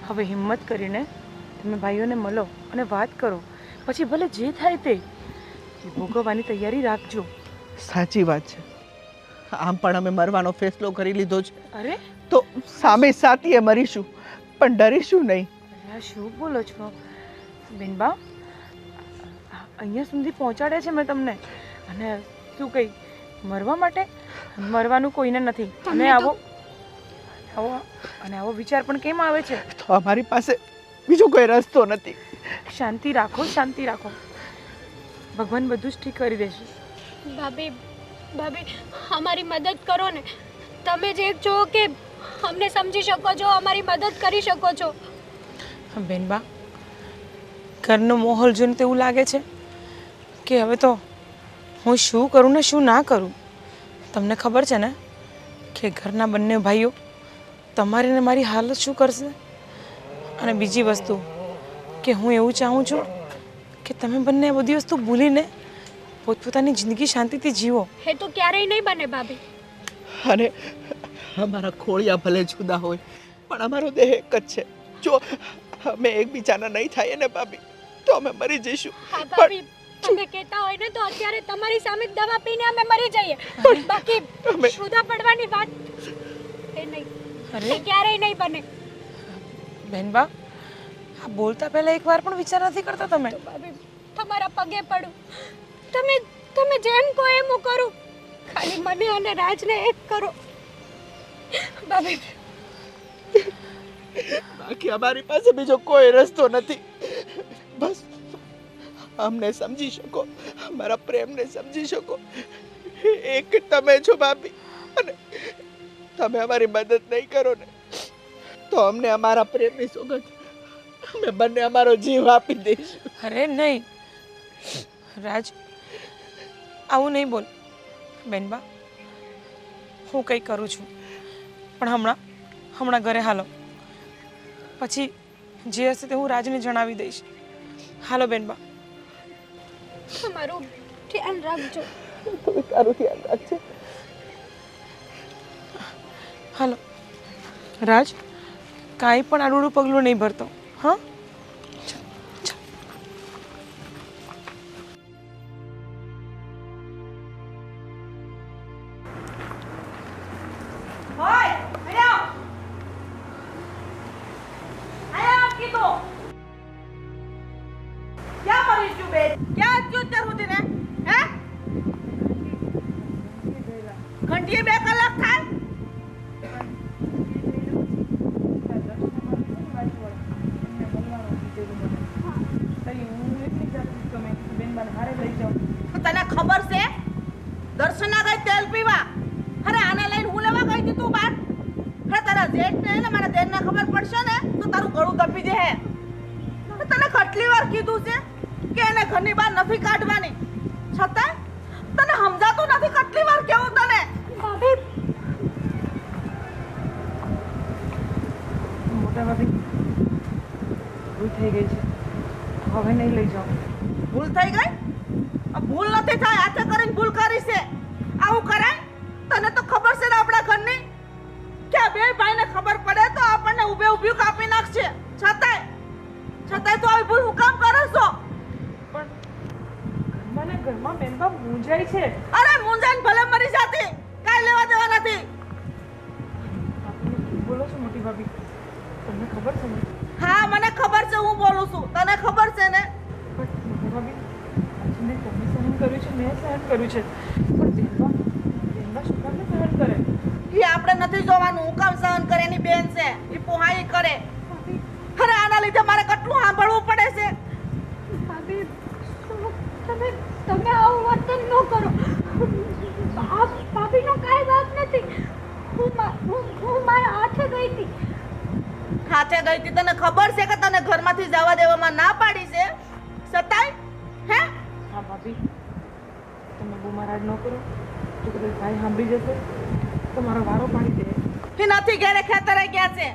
હવે હિંમત કરીને તમે ભાઈઓને મળો અને વાત કરો. પછી ભલે જે થાય તે ભોગવવાની તૈયારી રાખજો. સાચી વાત છે. આમ પણ અમે મરવાનો ફેસલો કરી લીધો છે, અરે તો સામે સાથીએ મરીશું, પણ ડરીશું નહીં. આ શું બોલો છો બેનબા? અહીંયા સુધી પહોંચાડે છે મેં તમને, અને શું કહી મરવા માટે? મરવાનું કોઈને નથી. અને આવો વિચાર પણ કેમ આવે છે? તો અમારી પાસે બીજો કોઈ રસ્તો નથી. શાંતિ રાખો, શાંતિ રાખો. ભગવાન બધું જ ઠીક કરી દેશે. ભાભી, અમારી મદદ કરો ને. તમે જે છો કે અમને સમજી શકો છો, અમારી મદદ કરી શકો છો. બેનબા, ઘરનો માહોલ જોઈને તો એવું લાગે છે કે હવે તો હું શું કરું ને શું ના કરું. તમને ખબર છે ને કે ઘરના બંને ભાઈઓ તમારી ને મારી હાલત શું કરશે? અને બીજી વસ્તુ કે હું એવું ચાહું છું કે તમે બંને આ બધી વસ્તુ ભૂલીને પોતપોતાની જિંદગી શાંતિથી જીવો. એ તો ક્યારેય નહીં બને ભાભી. અને અમારા ખોળિયા ભલે જુદા હોય, પણ અમારો દેહ એક જ છે. જો અમે એકબીજાના નહીં થાય ને ભાભી, તો અમે મરી જઈશું. હા ભાભી, તમે કહેતા હોય ને તો અત્યારે તમારી સામે દવા પીને અમે મરી જઈએ. બાકી જુદા પડવાની વાત એ નહીં, એ ક્યારેય નહીં બને. બેનબા, આ બોલતા પહેલા એકવાર પણ વિચાર નથી કરતા તમે? ભાભી, તમારા પગે પડું, તમે જેમ કહો એમ હું કરું. ખાલી મને અને રાજને એક કરો ભાભી. બાકી અમારી પાસે બીજો કોઈ રસ્તો નથી. બસ અમને સમજી શકો, અમારા પ્રેમને સમજી શકો, એક તમે છો ભાભી. અને તમે અમારી મદદ નહીં કરો ને તો અમને અમારા પ્રેમની સોગંદ અમે બંને અમારો જીવ આપી દઈશું. અરે નહીં રાજ, આવું નહીં બોલ. બેનબા, હું કંઈ કરું છું, પણ હમણાં ઘરે હાલો. પછી જે હશે તે હું રાજને જણાવી દઈશ. હાલો બેનબા. તમારું ધ્યાન રાખજો. તારું ધ્યાન રાખજો. હાલો રાજ, કાંઈ પણ આડું પગલું નહીં ભરતો. હા, ઘંટીએ 2 કલાક થાય. તને ખબર છે દર્શના ગઈ તેલ પીવા? અરે આને લઈને હું લેવા ગઈ હતી તું બાર? અરે તારા જેઠ ને મારા દેરને ખબર પડશે ને તો તારું ગળું દબી જશે. તને કેટલી વાર કીધું છે કે એને ઘરની બહાર નથી કાઢવાની, છતાં તને સમજાતું નથી. કેટલી વાર કેવું તને? ભાભી, મોટા ભાભી, ભૂલ થઈ ગઈ છે, હવે નહીં લઈ જાઓ. ભૂલ થઈ ગઈ? ભૂલ નથી થાય, હાથે કરીને ભૂલ કરી છે. આવું કરાય? તને તો ખબર છે ને આપણા ઘરની કે આ બે ભાઈને ખબર પડે તો આપણને ઊભે ઊભી કાપી નાખશે. છતાંય તો આવી ભૂલ હું કામ કરો છો? પણ ઘરમાં બેનબા મૂંઝાય છે. અરે મુંજાઈને ભલે મરી જાતી, કાંઈ લેવા દેવા નથી. બોલો છો મોટી ભાભી? તમને ખબર છે ને? હા, મને ખબર છે હું બોલું છું. તને ખબર છે ને? પણ મોટી ભાભી, આજે મેં તમે સહન કર્યું છે, મેં સહન કર્યું છે, પણ બેનબા શું કામ સહન કરે? એ આપણે નથી જોવાનું હું કામ સહન કરે. એની બેન છે, એ પોહાઈ કરે. અરે આના લીધે મારે કેટલું સાંભળવું પડે છે. ભાભી, તમે આવું વર્તન ન કરો. ભાભીનો કાંઈ વાત નથી. હું મારા હાથે ગઈ હતી. હાથે ગઈ હતી? તને ખબર છે કે તને ઘરમાંથી જવા દેવામાં ના પાડી છે, છતાંય હે? હા ભાભી, તમે બૂમારાજ ન કરો. તો કદાચ ભાઈ સાંભળી જશે તો મારો વારો પાડી દે. એ નથી ઘેરે ખેતરે ગયા છે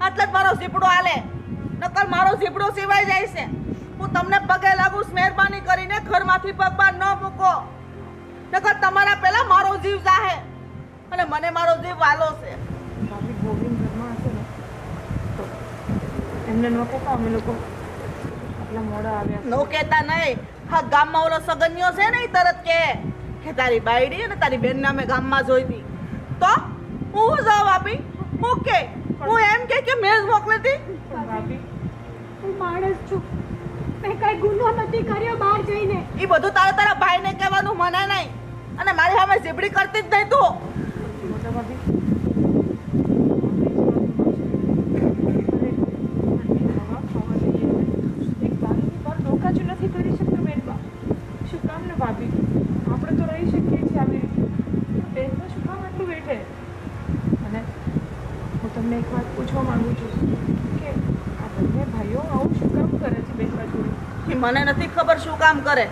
એટલે જ મારો ઝીપડો હાલે, નકર મારો ઝીપડો સિવાય જાય છે. હું તમને પગે લાગુ, મહેરબાની કરીને ઘરમાંથી પગ બહાર ન મૂકો, નકર તમારા પહેલા મારો જીવ જાહે અને મને મારો જીવ વાલો છે. ભાભી ગોવિંદ ઘરમાં હશે ને તો એમને ન કહેતા અમે લોકો આટલા મોડા આવ્યા. નો કહેતા નહીં. હા, ગામમાં ઓલો સગન્યો છે ને એ તરત કે તારી બાયડી અને તારી બેનને અમે ગામમાં જોઈ હતી. તો હું જવાબ આપી? હું કે હું એમ કે મેં જ મોકલી હતી? પણ ભાભી હું માણસ છું, મેં કઈ ગુનો નથી કર્યો બહાર જઈને. એ બધું તારા ભાઈને કહેવાનું મને નહીં, અને મારી સામે ઝીબડી કરતી જ નહીં તું. મોટા ભાભી એક દારૂની પર ધોકા જ નથી કરી શકતો બેનબા. શું કામ ને ભાભી, આપણે તો રહી શકીએ છીએ આવી રીતે. બેનબા શું કામ આટલું બેઠે? અને હું તમને એક વાત પૂછવા માંગુ છું કે આ બંને ભાઈઓ આવું શું કામ કરે છે બેનબા જોડે? એ મને નથી ખબર શું કામ કરે.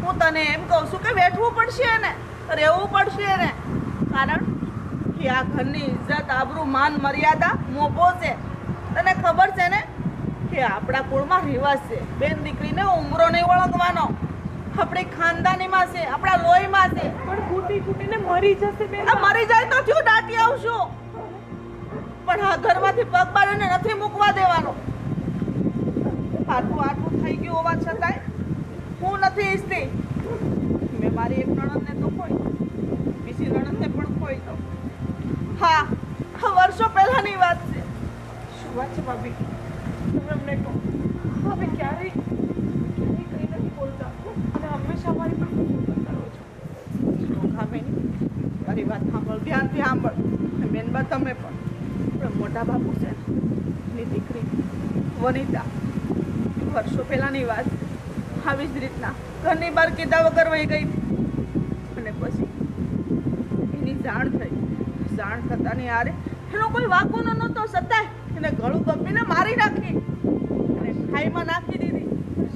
હું તને એમ કહું છું કે બેઠવું પડશે એને, રહેવું પડશે એને, કારણ કે આ ઘરની ઇજ્જત, આબરૂ, માન, મર્યાદા મોભો છે. તને ખબર છે ને કે આપણા કુળમાં રિવાજ છે બેન દીકરીને ઉંમરો નહીં ઓળખવાનો. આપણી ખાનદાનીમાં છે, આપણા લોહીમાં છે. પણ કૂટી કૂટીને મરી જશે બેન. આ મરી જાય તો થયું, દાટી આવશું, પણ આ ઘરમાંથી પગ બહાર એને નથી મૂકવા દેવાનો. આટલું થઈ ગયું હોવા છતાંય હું નથી ઈચ્છતી. મેં મારી એક નણંદને તો ખોઈ, બીજી નણંદને પણ ખોઈ દઉં. હા, વર્ષો પહેલાની વાત છે. શું વાત છે ભાભી? તમે અમને કહો. હવે ક્યારેય કંઈ નથી બોલતા અને હંમેશા અમારી પર કુટુંબ કરો છો. મારી વાત સાંભળ, ધ્યાનથી સાંભળ. બેનબા તમે પણ મોટા બાપુ છે ને, એની દીકરી વનિતા વર્ષો પહેલાની વાત આવી જ રીતના ઘરની બહાર કીધા વગર વહી ગઈ, અને પછી એની જાણ થઈ. જાણ થતાની આરે એનો કોઈ વાંકો નહોતો, છતાંય એને ગળું દબીને મારી નાખી અને ખાઈમાં નાખી દીધી.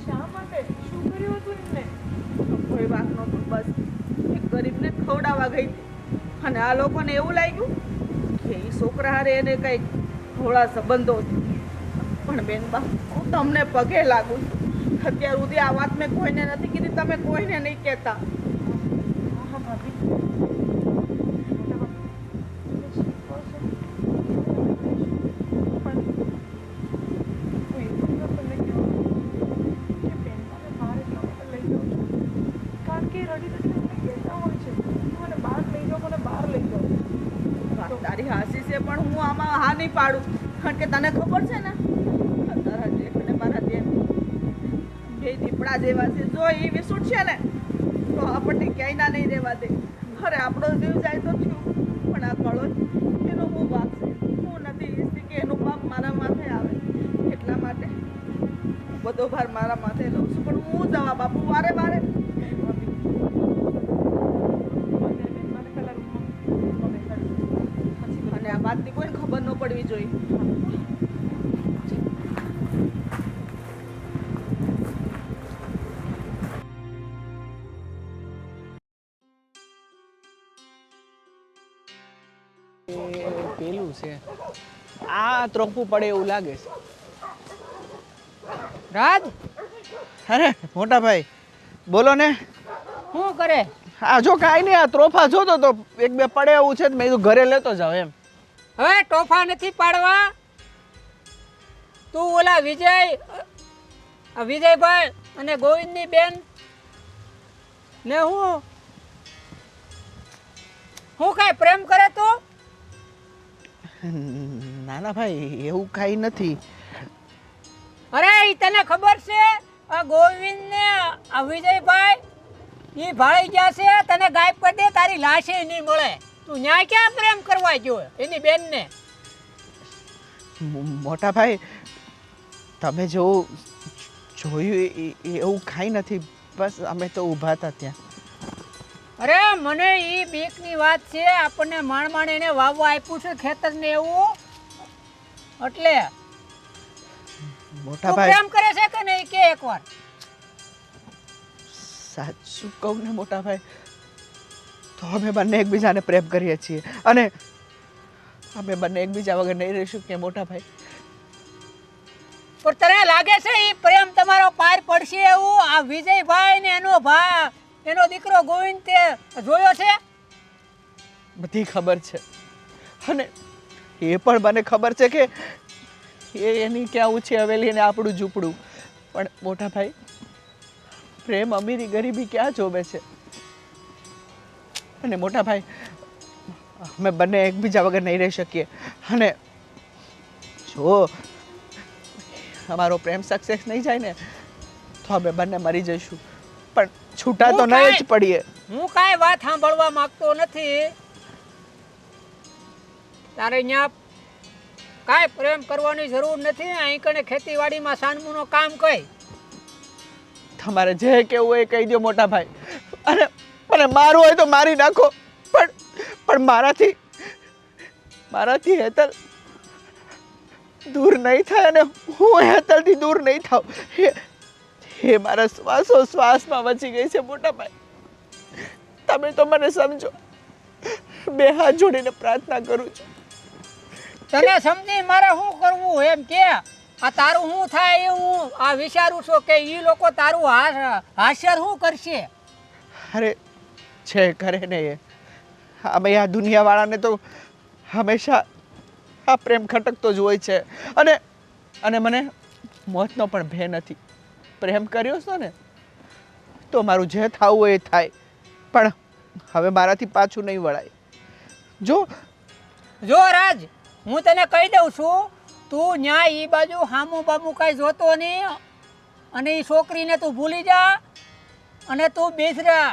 શા માટે? શું કર્યું હતું એમને? કોઈ વાંક નહોતું, બસ એક ગરીબને ખવડાવવા ગઈ હતી, અને આ લોકોને એવું લાગ્યું કે એ છોકરા હારે એને કંઈક થોડા સંબંધો છે. પણ બેનબા, હું તમને પગે લાગુ છું, અત્યાર સુધી આ વાત મેં કોઈને નથી કીધી, તમે કોઈને નહીં કહેતા. હા ભાભી, તારી હાસી છે, પણ હું આમાં હા નહીં પાડું, કારણ કે તને ખબર છે ને તારા જેઠ ને મારા જેઠ બે દીપડા જેવા છે. જો એ વિસુટ છે ને તો આપણને ક્યાંય ના નહીં રહેવા દે. અરે આપણો જીવ જાય તો થયું, પણ આ કળો એનો બહુ ભાગ છે. હું નથી ઈચ્છતી કે એનું પાપ મારા માથે આવે, એટલા માટે બધો ભાર મારા માથે લઉં છું. પણ હું જવા બાપુ વારે વારે, અને આ વાતની કોઈ ખબર ન પડવી જોઈએ. પેલું છે આ ત્રોપું પડે એવું લાગે છે. રાજ અરે મોટા ભાઈ બોલો ને. શું કરે? આ જો કાંઈ નહીં, આ ત્રોફા જોતો તો એક બે પડે એવું છે, મેં કીધું ઘરે લેતો જાવ એમ. હવે ટોફા નથી પાડવા. તું ઓલા વિજયભાઈ અને ગોવિંદની બેન ને હું કાંઈ પ્રેમ કરે તું? ના ના ભાઈ એવું કાંઈ નથી. અરે ઈ તને ખબર છે આ ગોવિંદ ને આ વિજયભાઈ ઈ ભાળી ગયા છે, તને ગાયબ કરી દે, તારી લાશે નહીં મળે. તું ન્યાય ક્યાં પ્રેમ કરવા ગયો એની બેનને? મોટા ભાઈ તમે જેવું જોયું એવું કાંઈ નથી, બસ અમે તો ઊભા હતા ત્યાં. અરે મને ઈ બીકની વાત છે. આપણને માણ એને વાવવા આપ્યું છે ખેતર ને એવું, એટલે મોટા તું ભાઈ પ્રેમ કરે છે કે નહીં કે એકવાર? સાચું કહું ને મોટા ભાઈ, તો અમે બંને એકબીજાને પ્રેમ કરીએ છીએ અને અમે બંને એકબીજા વગર નહીં રહીશું કે મોટા ભાઈ? પણ તને લાગે છે એ પ્રેમ તમારો પાર પડશે એવું? આ વિજયભાઈ ને એનો એનો દીકરો ગોવિંદ તે જોયો છે? બધી ખબર છે અને એ પણ મને ખબર છે કે એની ક્યાં ઊંચી હવેલી ને આપણું ઝૂંપડું. પણ મોટા ભાઈ, પ્રેમ અમીરી ગરીબી ક્યાં જોવે છે? અને મોટા ભાઈ, અમે બંને એકબીજા વગર નહીં રહી શકીએ અને જો અમારો પ્રેમ સક્સેસ નહીં જાય ને તો અમે બંને મરી જઈશું, પણ છૂટા તો નહીં જ પડીએ. હું કાંઈ વાત સાંભળવા માંગતો નથી. તારે અહીંયા કાંઈ પ્રેમ કરવાની જરૂર નથી. અહીં કણે ખેતીવાડીમાં સાનમુનો કામ કઈ. તમારે જે કેવું હોય એ કહી દો મોટા ભાઈ, અને મને મારવું હોય તો મારી નાખો, પણ મારાથી હેતલ દૂર નહીં થાય અને હું હેતલથી દૂર નહીં થાઉં. એ મારા શ્વાસમાં વચી ગઈ છે મોટા ભાઈ. તમે તો મને સમજો. બે હાથ જોડીને પ્રાર્થના કરું છું. તને સમજી મારે શું કરવું એમ કે? આ તારું શું થાય એ હું આ વિચારું છું કે એ લોકો તારું હાસ્ય શું કરશે? અરે છે કરે ને એ. અમે આ દુનિયાવાળાને તો હંમેશા આ પ્રેમ ખટકતો જ હોય છે અને મને મોતનો પણ ભય નથી. પ્રેમ કર્યો છો ને તો મારું જે થવું હોય એ થાય, પણ હવે મારાથી પાછું નહીં વળાય. જો રાજ, હું તને કહી દઉં છું, તું ન્યા ઈ બાજુ હામું બામું કાંઈ જોતો નહીં અને એ છોકરીને તું ભૂલી જા અને તું બેસરા.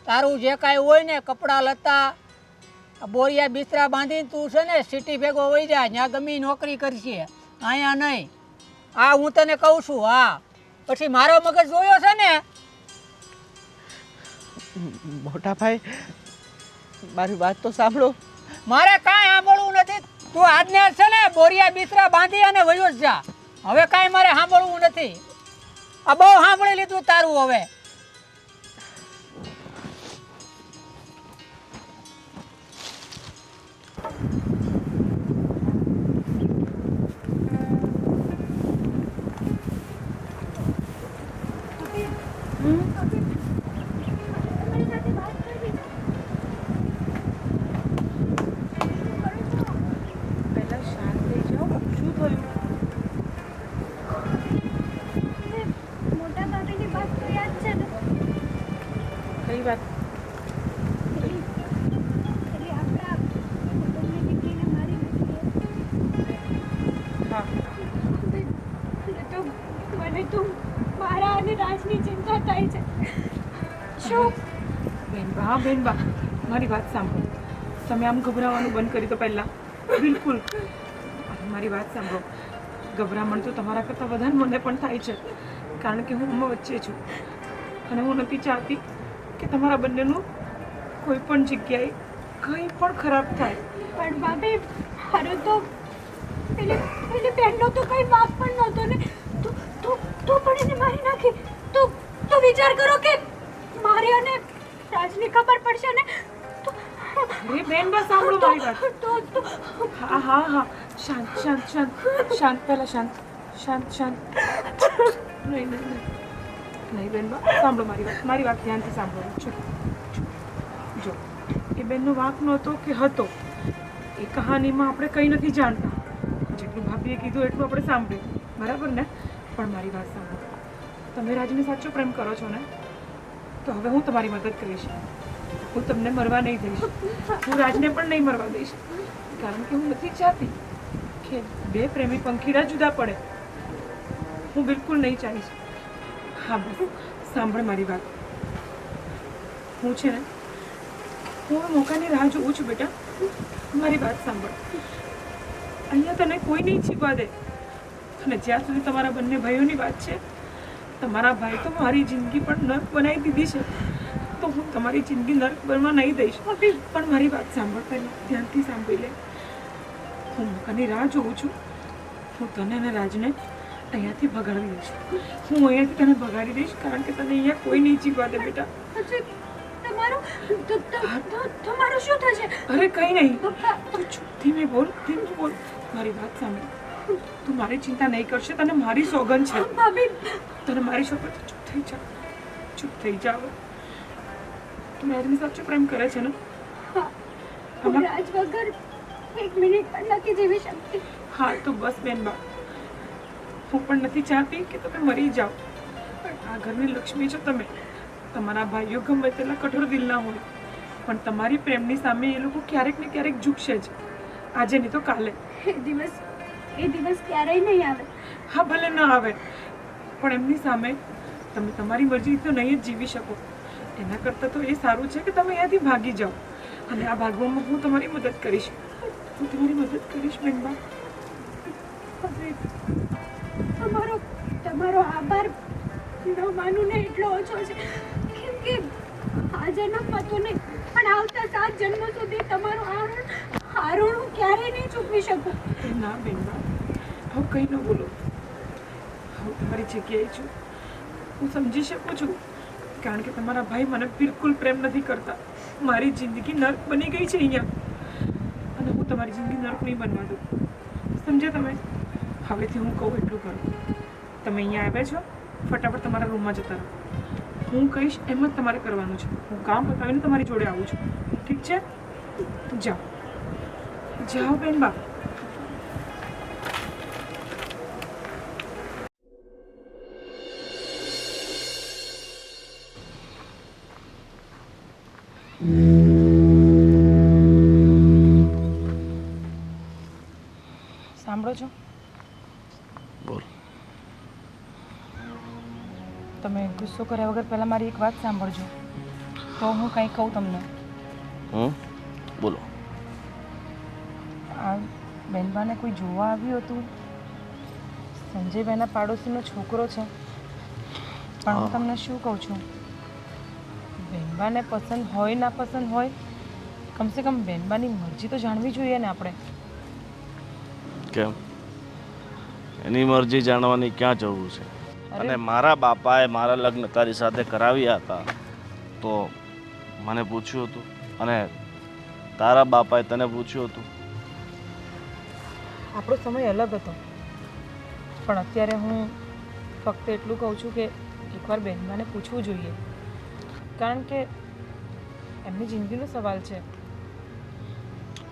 તારું જે કાંઈ હોય ને કપડાં લતા બોરિયા બિસ્તરા બાંધીને તું છે ને સિટી ભેગો વહી જા. ત્યાં ગમે નોકરી કરશે, અહીંયા નહીં. આ હું તને કહું છું. હા, પછી મારો મગજ જોયો છે ને? મોટા ભાઈ, મારી વાત તો સાંભળો. મારે કાંઈ સાંભળવું નથી. તું આજને છે ને બોરિયા બિસ્તરા બાંધી અને વયો જ જા. હવે કાંઈ મારે સાંભળવું નથી. આ બહુ સાંભળી લીધું તારું. હવે પહેલા શાંત થઈ જાઓ. શું થયું? મોટા ભાભીની વાત તો યાદ છે ને? કઈ વાત? એટલે આપણા કુટુંબની દીકરીને મારી નથી. હા, મને તો મારા અને રાજની ચિંતા થાય છે. શું? બેનબા, બેનબા, મારી વાત સાંભળો. તમે આમ ગભરાવાનું બંધ કરી દો પહેલાં. બિલકુલ. મારી વાત સાંભળો. ગભરામણ તો તમારા કરતાં વધારે મને પણ થાય છે, કારણ કે હું આમાં વચ્ચે છું અને હું નથી ચાહતી કે તમારા બંનેનું કોઈ પણ જગ્યાએ કંઈ પણ ખરાબ થાય. પણ ભાભી, અરે તો પેલી બેનનો તો કંઈ વાંક પણ નહોતો ને. તું પણ એને મારી નાખી. તો વિચાર કરો કે મારી અને રાજની ખબર પડશે ને તો. અરે બેનબા, સાંભળો મારી વાત. હા હા હા, શાંત શાંત શાંત શાંત. પહેલાં શાંત શાંત શાંત. નહીં નહીં નહીં નહીં બેનબા, સાંભળો મારી વાત ધ્યાનથી સાંભળો. જો એ બેનનો વાંક નહોતો કે હતો, એ કહાનીમાં આપણે કંઈ નથી જાણતા. જેટલું ભાભીએ કીધું એટલું આપણે સાંભળ્યું, બરાબર ને? પણ મારી વાત સાંભળો. તમે રાજને સાચો પ્રેમ કરો છો ને, તો હવે હું તમારી મદદ કરીશ. હું તમને મરવા નહીં દઈશ. હું રાજને પણ નહીં મરવા દઈશ, કારણ કે હું નથી ચાહતી કે બે પ્રેમી પંખીડા જુદા પડે. હું બિલકુલ નહીં ચાહીશ. હા, બસ સાંભળ મારી વાત. હું છે ને, હું મોકાની રાહ જોઉં છું બેટા. મારી વાત સાંભળ. અહીંયા તને કોઈ નહીં છીપવા દે. અને જ્યાં સુધી તમારા બંને ભાઈઓની વાત છે, તમારા ભાઈ તો મારી જિંદગી પણ નર્ક બનાવી દીધી છે, તો હું તમારી જિંદગી નર્ક બનવા નહીં દઈશ. પણ મારી વાત સાંભળ, પહેલાં ધ્યાનથી સાંભળી લે. હું મોકાની રાહ જોઉં છું. હું તને અને રાજને અહીંયાથી ભગાડી દઈશ. હું અહીંયાથી તને ભગાડી દઈશ, કારણ કે તને અહીંયા કોઈ નહીં જીવવા દે બેટા. તમારું શું થશે? અરે કંઈ નહીં, તું ચૂપ, ધીમે બોલ, ધીમે બોલ. મારી વાત સાંભળ, તું મારી ચિંતા નહીં કરશે, તને મારી સોગંદ છે. ભાભી, તને મારી સોગંદ છે. ચૂપ થઈ જા, ચૂપ થઈ જા હવે. તું રાજની સાચો પ્રેમ કરે છે ને? હું રાજ વગર એક મિનિટ પણ નથી જીવી શકતી. હા તો બસ બેનબા, હું પણ નથી ચાહતી કે તમે મરી જાઓ, પણ આ ઘરની લક્ષ્મી છો તમે. તમારા ભાઈઓ ગમે તેટલા કઠોર દિલના હોય, પણ તમારી પ્રેમની સામે એ લોકો ક્યારેક ને ક્યારેક ઝૂકશે જ. આજે નહીં તો કાલે. એ દિવસ ક્યારેય નહીં આવે. હા ભલે ન આવે, પણ એમની સામે તમે તમારી મરજી તો નહીં જ જીવી શકો. એના કરતાં તો એ સારું છે કે તમે અહીંયાથી ભાગી જાઓ, અને આ ભાગવામાં હું તમારી મદદ કરીશ. હું તમારી મદદ કરીશ બેનબા. તમારો આભાર ન માનું ને એટલો ઓછો છે, કેમ કે આ જન્મમાં તો નહીં પણ આવતા 7 જન્મો સુધી તમારું આ ઋણ હું ક્યારેય નહીં ચૂકવી શકું. ના બેનબા, હવે કંઈ ન બોલો. હું તમારી જગ્યાએ છું, હું સમજી શકું છું, કારણ કે તમારા ભાઈ મને બિલકુલ પ્રેમ નથી કરતા. મારી જિંદગી નર્ક બની ગઈ છે અહીંયા, અને હું તમારી જિંદગી નર્ક નહીં બનવા દઉં. સમજ્યા તમે? હવેથી હું કહું એટલું કરો. તમે અહીંયા આવ્યા છો, ફટાફટ તમારા રૂમમાં જતા રહો. હું કહીશ એમ જ તમારે કરવાનું છે. હું કામ પતાવીને તમારી જોડે આવું છું, ઠીક છે? જાઓ જાઓ બેનબા. સાંભળો છો? બોલ. તમે ગુસ્સો કર્યા વગર પહેલાં મારી એક વાત સાંભળજો, તો હું કંઈ કહું તમને. બોલો. આ બેનબાને કોઈ જોવા આવ્યું હતું. સંજયભાઈના પાડોશીનો છોકરો છે, પણ હું તમને શું કહું છું, બેનબાને પસંદ હોય ના પસંદ હોય, કમસે કમ બેનબાની મરજી તો જાણવી જોઈએ ને આપણે. કેમ? એની મરજી જાણવાની ક્યાં જરૂર છે? અને મારા બાપાએ મારા લગ્ન તારી સાથે કરાવ્યા હતા તો મને પૂછ્યું હતું, અને તારા બાપાએ તને પૂછ્યું હતું? આપણો સમય અલગ હતો, પણ અત્યારે હું ફક્ત એટલું કહું છું કે એકવાર બેનબાને પૂછવું જોઈએ, કારણ કે એમની જિંદગીનો સવાલ છે.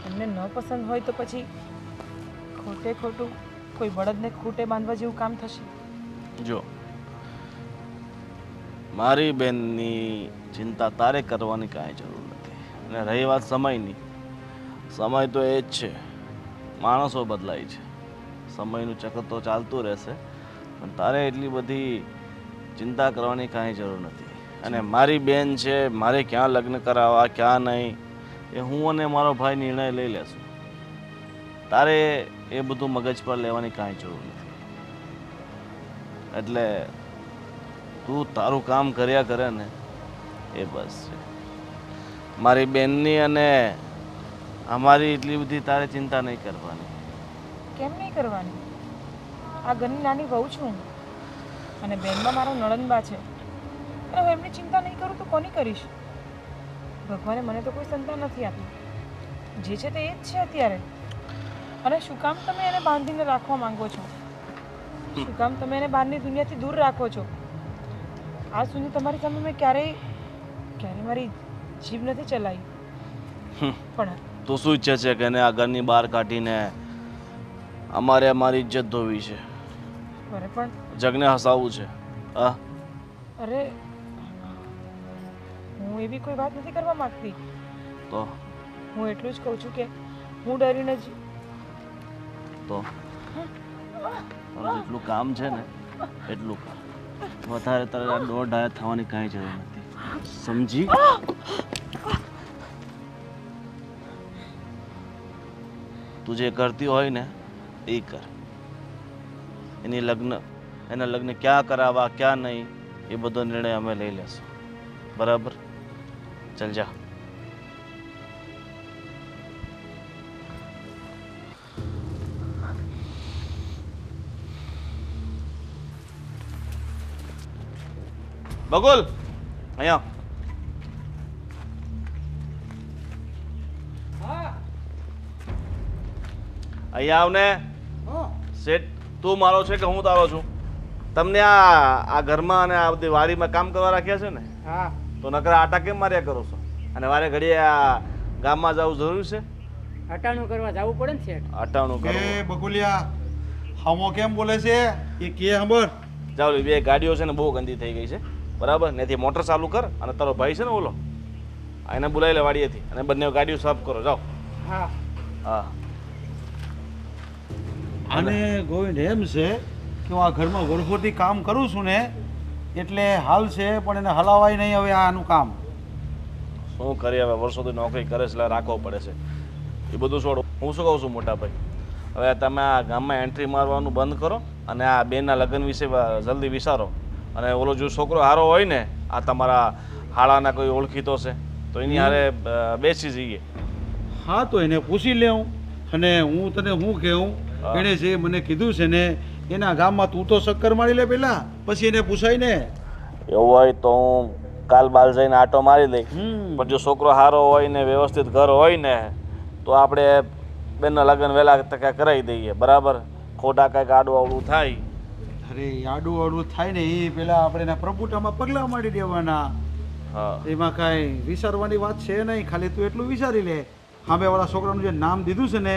એમને ન પસંદ હોય તો પછી ખોટે ખોટું કોઈ બળદને ખૂટે બાંધવા જેવું કામ થશે. જો, મારી બેનની ચિંતા તારે કરવાની કાંઈ જરૂર નથી. અને રહી વાત સમયની, સમય તો એ જ છે, માણસો બદલાય છે, સમયનું ચક્ર તો ચાલતું રહેશે, પણ તારે એટલી બધી ચિંતા કરવાની કાંઈ જરૂર નથી. અને મારી બેન છે, મારે ક્યાં લગ્ન કરાવવા ક્યાં નહીં એ હું અને મારો ભાઈ નિર્ણય લઈ લેશું. તારે એ બધું મગજ પર લેવાની કાંઈ જરૂર નથી. એટલે તું તારું કામ કર્યા કરે ને એ બસ છે. મારી બેનની અને અમારી એટલી બધી તારે ચિંતા નહીં કરવાની. કેમ નહીં કરવાની? આ ઘરની નાની વહુ છું, અને બેનમાં મારો નણંદબા છે, અને હું એમની ચિંતા નહીં કરું તો કોની કરીશ? ભગવાને મને તો કોઈ સંતાન નથી આપી, જે છે તે એ જ છે અત્યારે. અને શું કામ તમે એને બાંધીને રાખવા માંગો છો? શું કામ તમે એને બહારની દુનિયાથી દૂર રાખો છો? આ સુધી તમારી સામે મેં ક્યારેય મારી જીભ નથી ચલાવી, પણ તું શું ઈચ્છે છે કે એને આ ઘરની બહાર કાઢીને અમારે અમારી ઇજ્જત ધોવી છે, અરે પણ જગને હસાવવું છે? હા, અરે હું એવી કોઈ વાત નથી કરવા માંગતી. તો હું એટલું જ કહું છું કે હું ડરીને જ તો જેટલું કામ છે ને એટલું કામ, વધારે તારે દોઢ ઢાયા થવાની કાંઈ જરૂર નથી, સમજી? તું જે કરતી હોય ને એ કર. એના લગ્ન ક્યાં કરાવવા ક્યાં નહીં એ બધો નિર્ણય અમે લઈ લેશું, બરાબર? ચાલ જા. બગુલ, અહીંયા અહીંયા આવને. શેઠ તું મારો છે કે હું તારો છું? તમને આ ઘરમાં અને આ બધી વાડીમાં કામ કરવા રાખ્યા છે ને, હા તો નકરા આટા કેમ માર્યા કરો છો? અને વારે ઘડીએ આ ગામમાં જવું જરૂરી છે? હટાણું કરવા જવું પડે ને શેઠ. અટાણું કરો. એ બકુલિયા હામો કેમ બોલે છે એ કે ખબર? જાઓ લે, બે ગાડીઓ છે ને બહુ ગંદી થઈ ગઈ છે બરાબર. ને મોટર ચાલુ કર અને તારો ભાઈ છે ને ઓલો, એને બોલાવી લે વાડીએથી અને બંને ગાડીઓ સાફ કરો. જાઓ. હા હા. અને ગોવિંદ એમ છે કે હું આ ઘરમાં વર્ષોથી કામ કરું છું ને એટલે હાલ છે, પણ એને હલાવાય નહીં હવે આનું કામ. શું કરીએ હવે, વર્ષોથી નોકરી કરે છે એટલે રાખવો પડે છે. એ બધું છોડો. હું શું કહું છું મોટા ભાઈ, હવે તમે આ ગામમાં એન્ટ્રી મારવાનું બંધ કરો અને આ બેનના લગ્ન વિશે જલ્દી વિચારો. અને ઓલો જો છોકરો હારો હોય ને, આ તમારા હાળાના કોઈ ઓળખીતો છે તો એની હારે બેસી જઈએ. હા તો એને પૂછી લેવું. અને હું તને શું કહું, એણે જે મને કીધું છે ને એના ગામમાં તું તો ચક્કર મારી લે પેલા, પછી એને પૂછાય ને. એવું હોય તો હું કાલ બાલ જઈને આટો મારી લઈ. પણ જો છોકરો હારો હોય ને વ્યવસ્થિત ઘર હોય ને તો આપણે બેનના લગ્ન વહેલા તકે કરાવી દઈએ બરાબર. ખોટા કાંઈક આડું અવળું થાય. અરે આડું આડું થાય ને એ પેલા આપણે એના પ્રભુતામાં પગલાં મારી દેવાના. હા એમાં કાંઈ વિચારવાની વાત છે નહીં, ખાલી તું એટલું વિચારી લે. સામેવાળા છોકરાનું જે નામ દીધું છે ને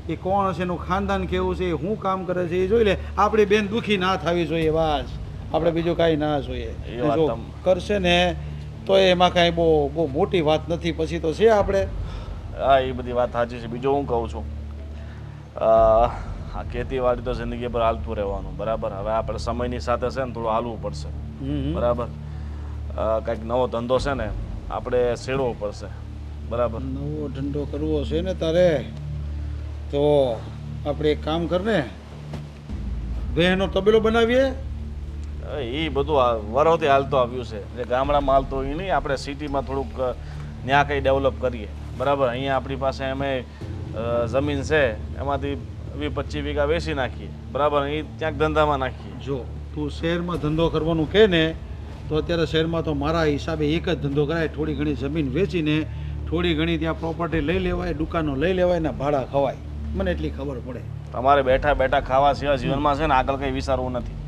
એ કોણ હશે, એનું ખાનદાન કેવું છે, શું કામ કરે છે એ જોઈ લે. આપણે બેન દુઃખી ના થવી જોઈએ બસ, આપણે બીજું કાંઈ ના જોઈએ. એ વાત જો કરશે ને તો એમાં કાંઈ બહુ મોટી વાત નથી, પછી તો છે આપણે. હા એ બધી વાત સાચી છે. બીજું હું કહું છું, આ ખેતીવાડી તો જિંદગી પર હાલતું રહેવાનું બરાબર. હવે આપણે સમયની સાથે છે ને થોડું હાલવું પડશે બરાબર. કંઈક નવો ધંધો છે ને આપણે છેડવો પડશે બરાબર. નવો ધંધો કરવો છે ને તારે તો આપણે એક કામ કર ને, બહેનો તબેલો બનાવીએ. એ બધું વરોથી હાલતો આવ્યું છે, જે ગામડામાં હાલતો હોય નહીં. આપણે સિટીમાં થોડુંક ત્યાં કંઈ ડેવલપ કરીએ બરાબર. અહીંયા આપણી પાસે અમે જમીન છે એમાંથી 20-25 વીઘા વેચી નાખીએ બરાબર. એ ક્યાંક ધંધામાં નાખીએ. જો તું શહેરમાં ધંધો કરવાનું કહે ને તો અત્યારે શહેરમાં તો મારા હિસાબે એક જ ધંધો કરાય, થોડી ઘણી જમીન વેચીને થોડી ઘણી ત્યાં પ્રોપર્ટી લઈ લેવાય, દુકાનો લઈ લેવાય ને ભાડા ખવાય. મને એટલી ખબર પડે. તમારે બેઠા બેઠા ખાવા સિવાય જીવનમાં છે ને આગળ કંઈ વિચારવું નથી.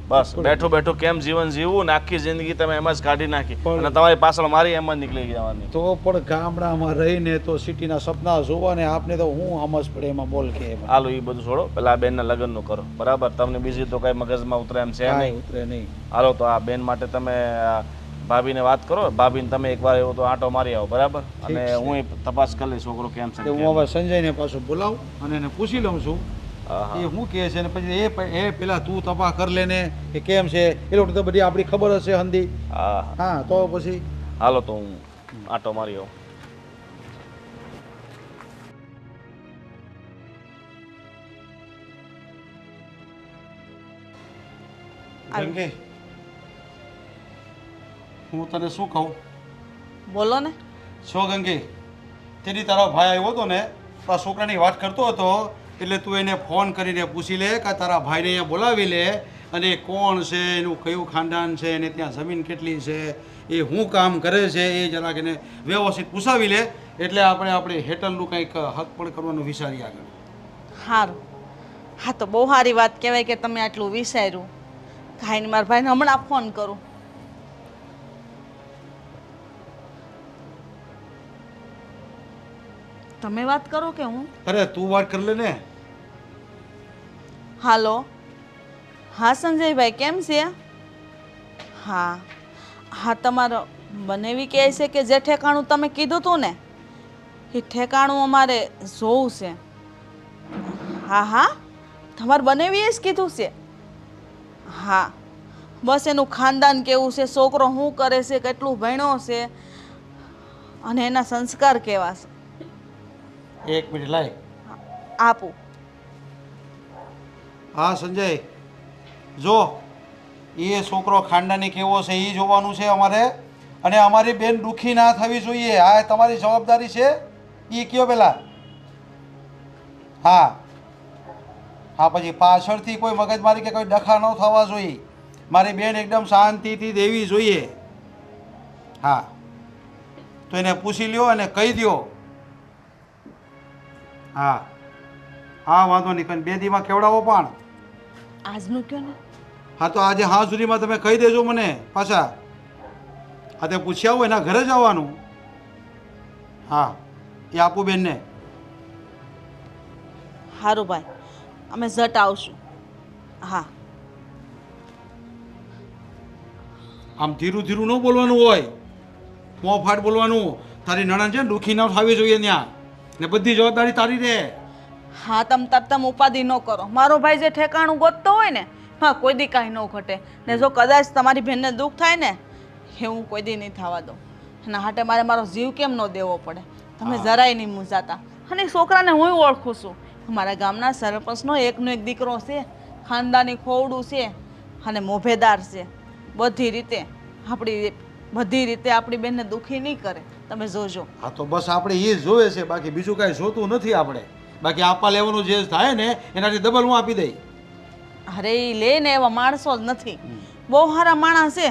બસ બેઠું બેઠું કેમ જીવન જીવવું ને આખી જિંદગી તમે એમ જ કાઢી નાખી અને તમારી પાછળ મારી એમ જ નીકળી જવાની. તો પણ ગામડામાં રહીને તો સિટીના સપના જોવા ને આપને તો હું સમજ પડે એમાં બોલ કે એમાં. હાલો એ બધું છોડો, પેલા આ બેનના લગ્નનું કરો બરાબર. તમને બીજી તો કઈ મગજમાં ઉતરે એમ છે નહીં. ઉતરે નહીં. હાલો તો આ બેન માટે તમે ભાભીને વાત કરો, ભાભીને તમે એકવાર એવો તો આંટો મારી આવો બરાબર. અને હું તપાસ કરી લઈશ છોકરો કેમ છે. હું હવે સંજયને પાછું બોલાવું અને એને પૂછી લઉં છું એ શું કહે છે ને પછી એ પેલા તું તપાસ કરી લે ને કે કેમ છે એ લોકો તો બધી આપણી ખબર હશે હંધી. હા હા તો પછી હાલો તો હું આંટો મારી આવું. ગંગે હું તને શું કહું? બોલો ને. છો ગંગે, તેની તારો ભાઈ આવ્યો હતો ને તો આ છોકરાની વાત કરતો હતો એટલે તું એને ફોન કરીને પૂછી લે કે તારા ભાઈને અહીંયા બોલાવી લે અને કોણ છે, એનું કયું ખાનદાન છે, એને ત્યાં જમીન કેટલી છે, એ શું કામ કરે છે, એ જરાક એને વ્યવસ્થિત પૂછાવી લે એટલે આપણે હેટલનું કંઈક હક પણ કરવાનું વિચારીએ આગળ. સારું. હા તો બહુ સારી વાત કહેવાય કે તમે આટલું વિચાર્યું. ખાઈને મારા ભાઈને હમણાં ફોન કરું. તમે વાત કરો કે હું? અરે તું વાત કરી લે ને. હાલો. હા સંજયભાઈ કેમ છે? હા હા તમારો બનેવી કહે છે કે જે ઠેકાણું તમે કીધું હતું ને એ ઠેકાણું અમારે જોવું છે. હા હા તમારે બનેવીએ જ કીધું છે. હા બસ એનું ખાનદાન કેવું છે, છોકરો શું કરે છે, કેટલું ભણ્યો છે અને એના સંસ્કાર કેવા છે. એક મિનિટ લાય. આપું. હા સંજય, જો એ છોકરો ખાનદાની કેવો છે એ જોવાનું છે અમારે, અને અમારી બેન દુઃખી ના થવી જોઈએ. આ તમારી જવાબદારી છે. એ કયો પેલા. હા હા પછી પાછળથી કોઈ મગજમારી કે કોઈ ડખા ન થવા જોઈએ. મારી બેન એકદમ શાંતિથી દેવી જોઈએ. હા તો એને પૂછી લ્યો અને કહી દો. હા હા વાંધો નહીં કંઈ 2 દીમાં કેવડાવો પણ. આજનું કયો ને. હા તો આજે હા સુધીમાં તમે કહી દેજો મને પાછા. હા તે પૂછ્યા હોય એના ઘરે જ આવવાનું. હા એ આપું બેનને. સારું ભાઈ, અમે ઝટ આવશું. હા. આમ ધીરું ધીરું ન બોલવાનું હોય, મોં ફાટ બોલવાનું. તારી નણંદ છે ને દુઃખી ન થવી જોઈએ ત્યાં, ને બધી જવાબદારી તારી રહે. હા, તમ ઉપાધિ ન કરો. મારો ભાઈ જે ઠેકાણું ગોતતો હોય ને, હા કોઈ દી કાંઈ ન ઘટે. ને જો કદાચ તમારી બેનને દુઃખ થાય ને, એ હું કોઈ દી નહીં થવા દઉં. એના હાટે મારો જીવ કેમ ન દેવો પડે? તમે જરાય નહીં મૂંઝાતા. અને એ છોકરાને હું ઓળખું છું. અમારા ગામના સરપંચનો એકનો એક દીકરો છે, ખાનદાની ખોવડું છે અને મોભેદાર છે. બધી રીતે આપણી બેનને દુઃખી નહીં કરે. તમે જોજો. હા તો બસ આપણે એ જ જોવે છે, બાકી બીજું કાંઈ જોતું નથી આપણે. બાકી આપવા લેવાનું જે થાય ને એનાથી ડબલ હું આપી દઈ. અરે એ લે ને એવા માણસો જ નથી. બહુ સારા માણસ છે.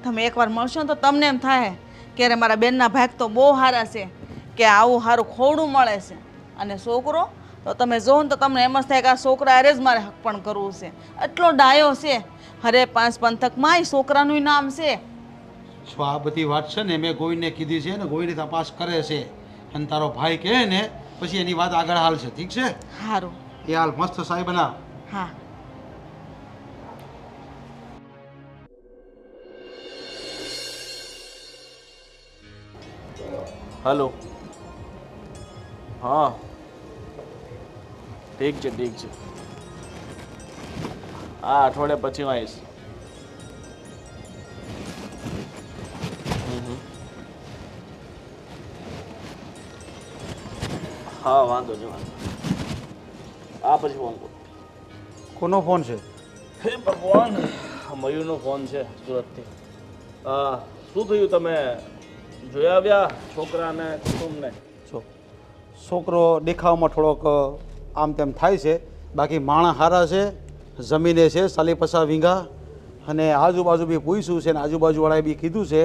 તમે એકવાર મળશો ને તો તમને એમ થાય કે અરે મારા બેનના ભાગ તો બહુ સારા છે, કે આવું સારું ખોવડું મળે છે. અને છોકરો તો તમે જોવો ને તો તમને એમ જ થાય કે આ છોકરા અરે જ મારે હક પણ કરવું છે. એટલો ડાયો છે. અરે 5 પંથકમાં એ છોકરાનું નામ છે. જો આ બધી વાત છે ને મેં ગોવિંદને કીધી છે ને, ગોવિંદ તપાસ કરે છે. અને તારો ભાઈ કહે ને પછી એની વાત આગળ હાલશે. ઠીક છે? સારું. એ હાલ મસ્ત સાહેબ બનાવ. હા. હલો. હા ઠીક છે ઠીક છે. હા અઠવાડિયા પછી હું આવીશ. હા વાંધો નહીં વાંધો. આ પછી ફોન કરું. કોનો ફોન છે? હે ભગવાન, મયુરનો ફોન છે સુરતથી. શું થયું, તમે જોઈ આવ્યા છોકરાને કુટુંબને? છોકરો દેખાવમાં થોડોક આમ તેમ થાય છે, બાકી માણસ સારા છે. જમીને છે 40-50 વીઘા. અને આજુબાજુ બી પૂછ્યું છે ને આજુબાજુવાળાએ બી કીધું છે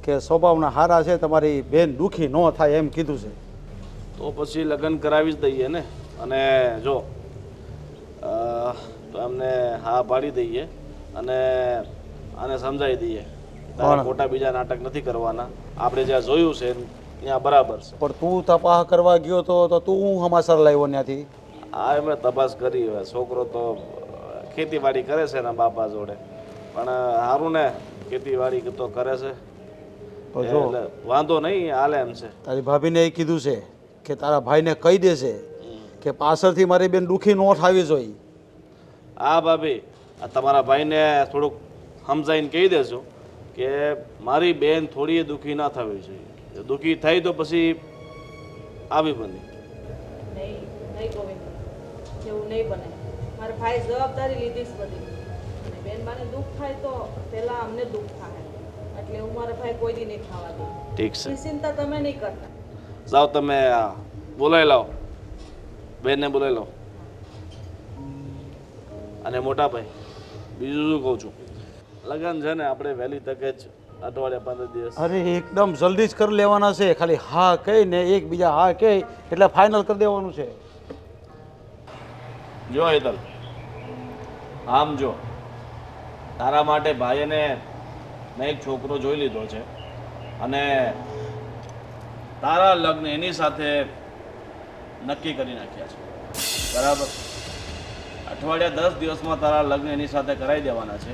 કે સ્વભાવના સારા છે, તમારી બેન દુઃખી ન થાય એમ કીધું છે. તો પછી લગ્ન કરાવી જ દઈએ ને. અને જો તો એમને હા પાડી દઈએ અને આને સમજાવી દઈએ. તારે ખોટા બીજા નાટક નથી કરવાના. આપણે જ્યાં જોયું છે ત્યાં બરાબર છે. પણ તું તપાસ કરવા ગયો તો તું હું સમાચાર લાવ્યો ત્યાંથી? હા એમણે તપાસ કરી. હવે છોકરો તો ખેતીવાડી કરે છે એના બાપા જોડે, પણ સારું ને ખેતીવાડી તો કરે છે એટલે વાંધો નહીં, હાલે એમ છે. તારી ભાભીને એ કીધું છે કે તારા ભાઈને કહી દેશે કે પાછળથી મારી બેન દુઃખી ન થવી જોઈએ. હા ભાભી, આ તમારા ભાઈને થોડુંક સમજાવીને કહી દેજો કે મારી બેન થોડી દુઃખી ના થવી જોઈએ. દુઃખી થઈ તો પછી આવી બની. નહીં ગોવિંદ, એવું નહીં બને. મારા ભાઈ જવાબદારી લીધી જ બધી. અને બેનબાને દુઃખ થાય તો પહેલા અમને દુઃખ થાય. એટલે હું મારા ભાઈ કોઈ દી નહીં ખાવા દઉં. ઠીક છે, એ ચિંતા તમે નહીં કરતા. જાઓ તમે બોલાવી લાવો, બેનને બોલાવી લાવો. અને મોટા ભાઈ બીજું શું કહું છું, લગ્ન છે ને આપણે વહેલી તકે જ અઠવાડિયા 15 દિવસ. અરે એકદમ જલ્દી જ કરી લેવાના છે. ખાલી હા કહીને એકબીજા હા કહે એટલે ફાઇનલ કરી દેવાનું છે. જો હેતલ, આમ જો તારા માટે ભાઈને મેં એક છોકરો જોઈ લીધો છે અને તારા લગ્ન એની સાથે નક્કી કરી નાખ્યા છે. બરાબર? અઠવાડિયા 10 દિવસમાં તારા લગ્ન એની સાથે કરાવી દેવાના છે.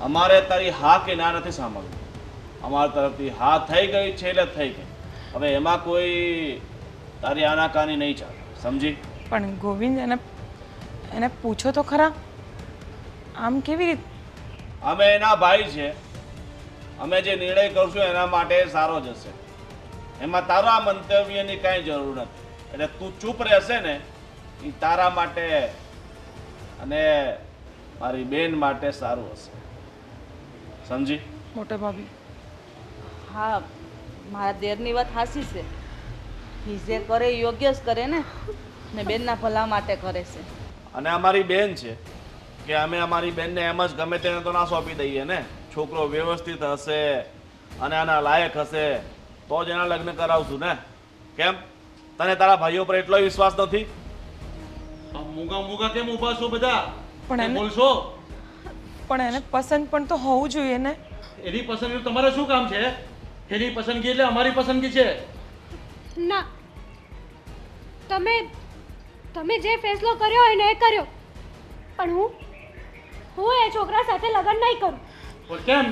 અમારે તારી હા કે ના નથી સાંભળવું. અમારા તરફથી હા થઈ ગઈ છે એટલે થઈ ગઈ. હવે એમાં કોઈ તારી આનાકાની નહીં ચાલે. સમજી? પણ ગોવિંદ એને પૂછો તો ખરા, આમ કેવી રીતે? અમે એના ભાઈ છે. અમે જે નિર્ણય કરશું એના માટે સારો જ હશે. એમાં તારા મંતવ્યની કાંઈ જરૂર નથી. એટલે તું ચૂપ રહેશે ને એ તારા માટે અને મારી બેન માટે સારું હશે. સમજી? મોટા ભાભી, હા, મારા દેરની વાત સાચી છે. એ જે કરે એ યોગ્ય જ કરે ને બેનના ભલા માટે કરે છે. અને અમારી બેન છે કે અમે અમારી બેનને એમ જ ગમે તેને તો ના સોંપી દઈએ ને. છોકરો વ્યવસ્થિત હશે અને આના લાયક હશે તો જ એના લગ્ન કરાવશું ને. કેમ, તને તારા ભાઈઓ પર એટલો વિશ્વાસ નથી? આ મૂંગા મૂંગા કેમ ઊભા છો બધા? પણ કંઈ એને બોલશો? પણ એને પસંદ પણ તો હોવું જોઈએ ને. એની પસંદગી તમારે શું કામ છે? એની પસંદગી એટલે અમારી પસંદગી છે. ના, તમે જે ફેસલો કર્યો હોય ને એ કર્યો, પણ હું એ છોકરા સાથે લગ્ન નહીં કરું. પણ કેમ?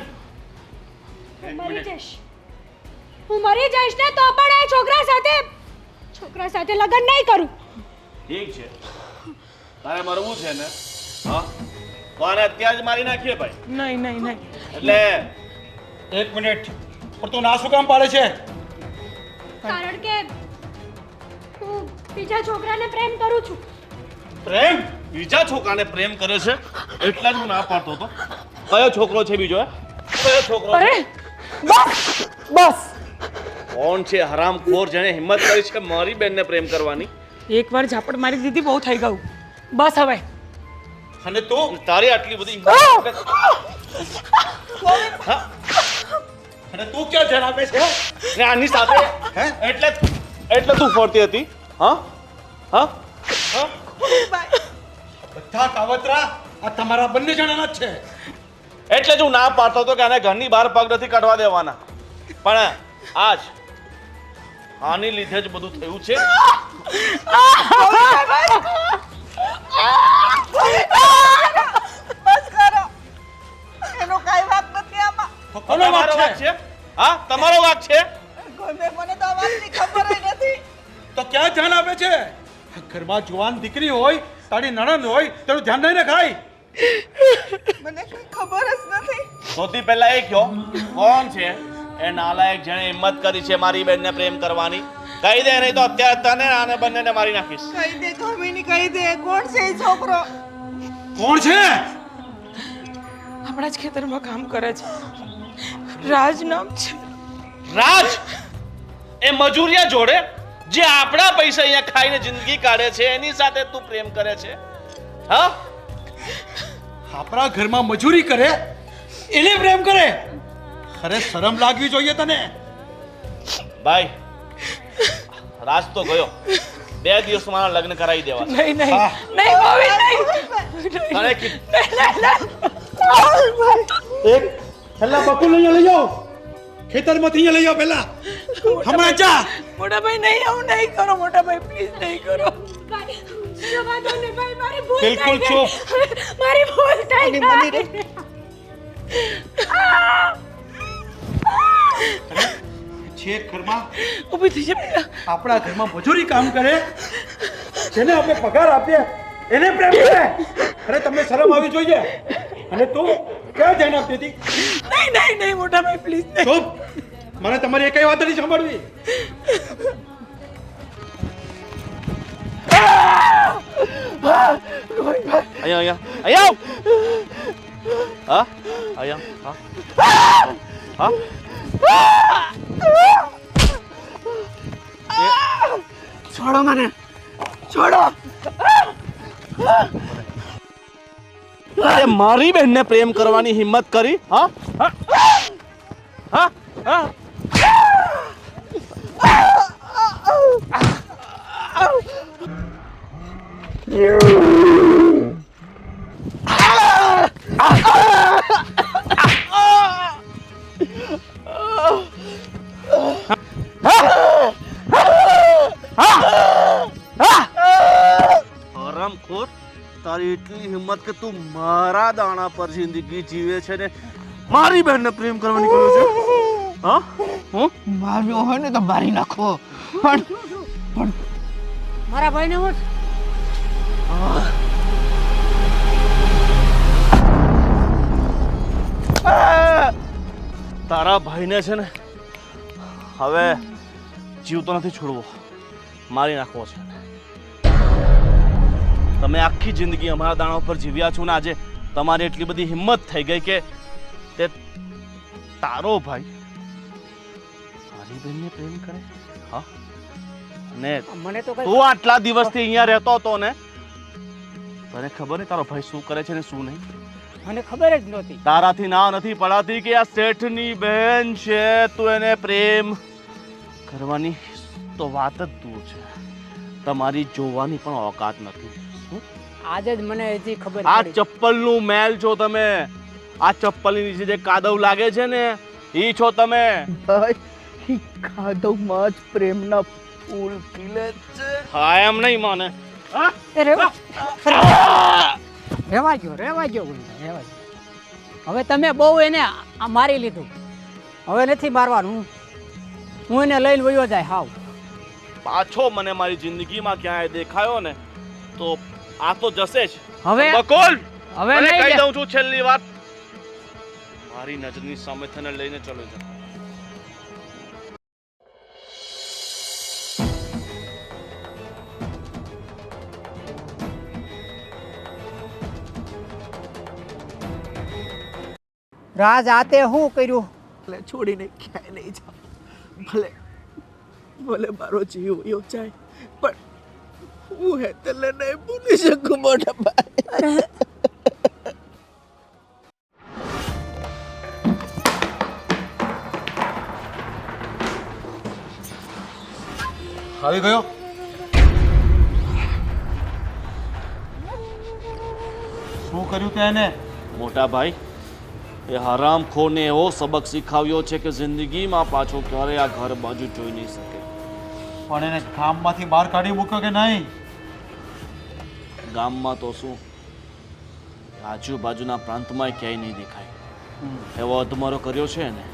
હું મરી જઈશ ને તો પણ એ છોકરા સાથે લગ્ન નહીં કરું. ઠીક છે, તારે મરવું છે ને? હા, તો આને અત્યારે જ મારી નાખીએ ભાઈ. નહીં નહીં નહીં. એટલે એક મિનિટ, પણ તું ના શું કામ પાડે છે? કારણ કે હું બીજા છોકરાને પ્રેમ કરું છું. પ્રેમ? બીજા છોકરાને પ્રેમ કરે છે એટલા જ હું ના પાડતો હતો. કયો છોકરો છે બીજો? કયો છોકરો છે? અરે બસ બસ. કોણ છે હરામખોર જેને હિંમત કરી છે મારી બેનને પ્રેમ કરવાની? એકવાર ઝાપટ મારી દીધી, બહુ થઈ ગયું. બસ હવે. અને તું? તારી આટલી બધી હા? અને તું ક્યાં ધ્યાન આપે છે? ને આની સાથે એટલે તું ફરતી હતી? હા હા હા? બધા કાવતરા આ તમારા બંને જણાના જ છે. એટલે જ હું ના પાડતો હતો કે આને ઘરની બહાર પગ નથી કાઢવા દેવાના. પણ આજ આની લીધે જ બધું થયું છે. બસ કરો, એનો કાંઈ વાંક નથી આમાં. કોનો વાંક તમારો વાંક છે? છે? હા, તમારો વાંક છે. મને તો આ વાતની ખબર જ નથી. તો ક્યાં ધ્યાન આપે છે? ઘરમાં જુવાન દીકરી હોય, તારી નણંદ હોય, તેનું ધ્યાન નહીં રખાય. મને કઈ ખબર જ નથી. સૌથી પહેલા એ કહો, કોણ છે એ નાલાયક જેણે હિંમત કરી છે મારી બેનને પ્રેમ કરવાની? કહી દે, નહીં તો અત્યારે તને આને બંનેને મારી નાખીશ. કહી દે કામિની, કહી દે, કોણ છે એ છોકરો? કોણ છે? આપણા જ ખેતરમાં કામ કરે છે. રાજ નામ છે. રાજ? એ મજૂરિયા જોડે જે આપણા પૈસા અહીંયા ખાઈને જિંદગી કાઢે છે એની સાથે તું પ્રેમ કરે છે? હા? આપણા ઘરમાં મજૂરી કરે એને પ્રેમ કરે? અરે શરમ લાગવી જોઈએ તને. ભાઈ, રાજ તો ગયો. 2 દિવસમાં મારા લગ્ન કરાવી દેવા છે. નહીં નહીં નહીં ભાભી, નહીં. તને કીધું. એક છેલ્લા બકુલ અહીંયા લઈ જાઓ. ખેતરમાંથી અહીંયા લઈ જાઓ પહેલા. હમણાં જા. મોટા ભાઈ નહીં, આવું નહીં કરો. મોટા ભાઈ પ્લીઝ નહીં કરો. ભાઈ, જવા દો ને ભાઈ, મારી ભૂલ બિલકુલ થઈ ગઈ. મારી ભૂલ થઈ ગઈ. છે ઘરમાં ઊભી થઈ જા બેટા. આપણા ઘરમાં મજૂરી કામ કરે, જેને આપણે પગાર આપીએ એને પ્રેમ કરે. અરે તમને શરમ આવી જોઈએ. અને તું ક્યાં ધ્યાન આપતી હતી? નહીં નહીં નહીં મોટા ભાઈ પ્લીઝ નહીં. ચૂપ. મને તમારી એકઈ વાત નથી સાંભળવી. અહીંયા અહીંયા અહીંયા આવ. હા અહીંયા હા હા. છોડો મને, છોડો. અરે મારી બહેનને પ્રેમ કરવાની હિંમત કરી? હા હા હા હા. હરામખોર, તારી એટલી હિંમત કે તું મારા દાણા પર જિંદગી જીવે છે ને મારી બહેનને પ્રેમ કરવાની કહ્યું છે? હા? હું માર્યો હોય ને તો મારી નાખો. પણ મારા ભાઈને હું તારા ભાઈને છે ને હવે જીવતો નથી છોડવો, મારી નાખવો છે. તમે આખી જિંદગી અમારા દાણા ઉપર જીવ્યા છો ને આજે તમારી એટલી બધી હિંમત થઈ ગઈ કે તે તારો ભાઈ મારી બહેનને પ્રેમ કરે? હા? ને મને તો તું આટલા દિવસથી અહીંયા રહેતો હતો ને, તને ખબર નહીં તારો ભાઈ શું કરે છે ને શું નહીં? મને ખબર જ નહોતી. તારાથી ના નથી પડાતી કે આ શેઠની બહેન છે, તું એને પ્રેમ કરવાની તો વાત જ દૂર છે. તમારી જોવાની પણ ઓકાત નથી. આજે જ મને હજી ખબર આ પડી. ચપ્પલનું મેલ છો તમે. આ ચપ્પલની નીચે જે કાદવ લાગે છે ને ઈ છો તમે. ભાઈ કાદવમાં જ પ્રેમના ફૂલ ખીલે છે. હા એમ નહીં માને. હા? એ રેવા રેવા ગયો રેવા ગયો. હવે તમે બહુ એને મારી લીધું. હવે નથી મારવાનું. હું એને લઈને વયો જાય હાવ. પાછો મને મારી જિંદગીમાં ક્યાંય દેખાયો ને તો આ તો જશે જ. હવે બકોલ હવે મને નહીં કહી દે. દઉં છું છેલ્લી વાત, મારી નજરની સામે તને લઈને ચલો જા. રાજ આતે શું કર્યું? ભલે છોડીને ક્યાંય નહીં જાઉં, ભલે ભલે મારો જીવ વયો જાય, પણ હું હેતલને નહીં ભૂલી શકું મોટા ભાઈ. આવી ગયો. શું કર્યું તે એને? મોટા ભાઈ, એ હરામખોરને એવો સબક શીખવ્યો છે કે જિંદગીમાં પાછો ક્યારે આ ઘર બાજુ જોઈ નહીં શકે. પણ એને ગામમાંથી બહાર કાઢી મૂક્યો કે નહીં? ગામમાં તો શું, આજુબાજુના પ્રાંતમાં ક્યાંય નહીં દેખાય. એવો અધમરો કર્યો છે ને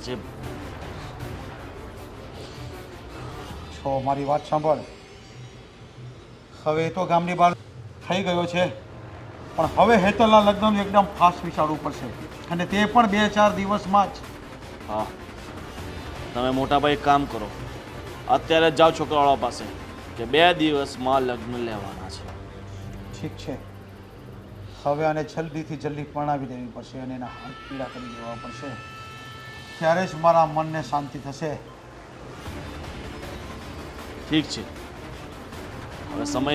જે છો મારી વાત સાંભળ. હવે એ તો ગામની બહાર થઈ ગયો છે, પણ હવે હેતલના લગ્નનું એકદમ ફાસ્ટ વિચારવું પડશે, અને તે પણ 2-4 દિવસમાં જ. હા, તમે મોટા ભાઈ એક કામ કરો, અત્યારે જ જાઓ છોકરાવાળા પાસે કે 2 દિવસમાં લગ્ન લેવાના છે. ઠીક છે, હવે આને જલ્દીથી જલ્દી પરણાવી દેવી પડશે અને એના હાથ પીડા કરી દેવા પડશે, ત્યારે જ મારા મનને શાંતિ થશે. ઠીક છે, હવે સમય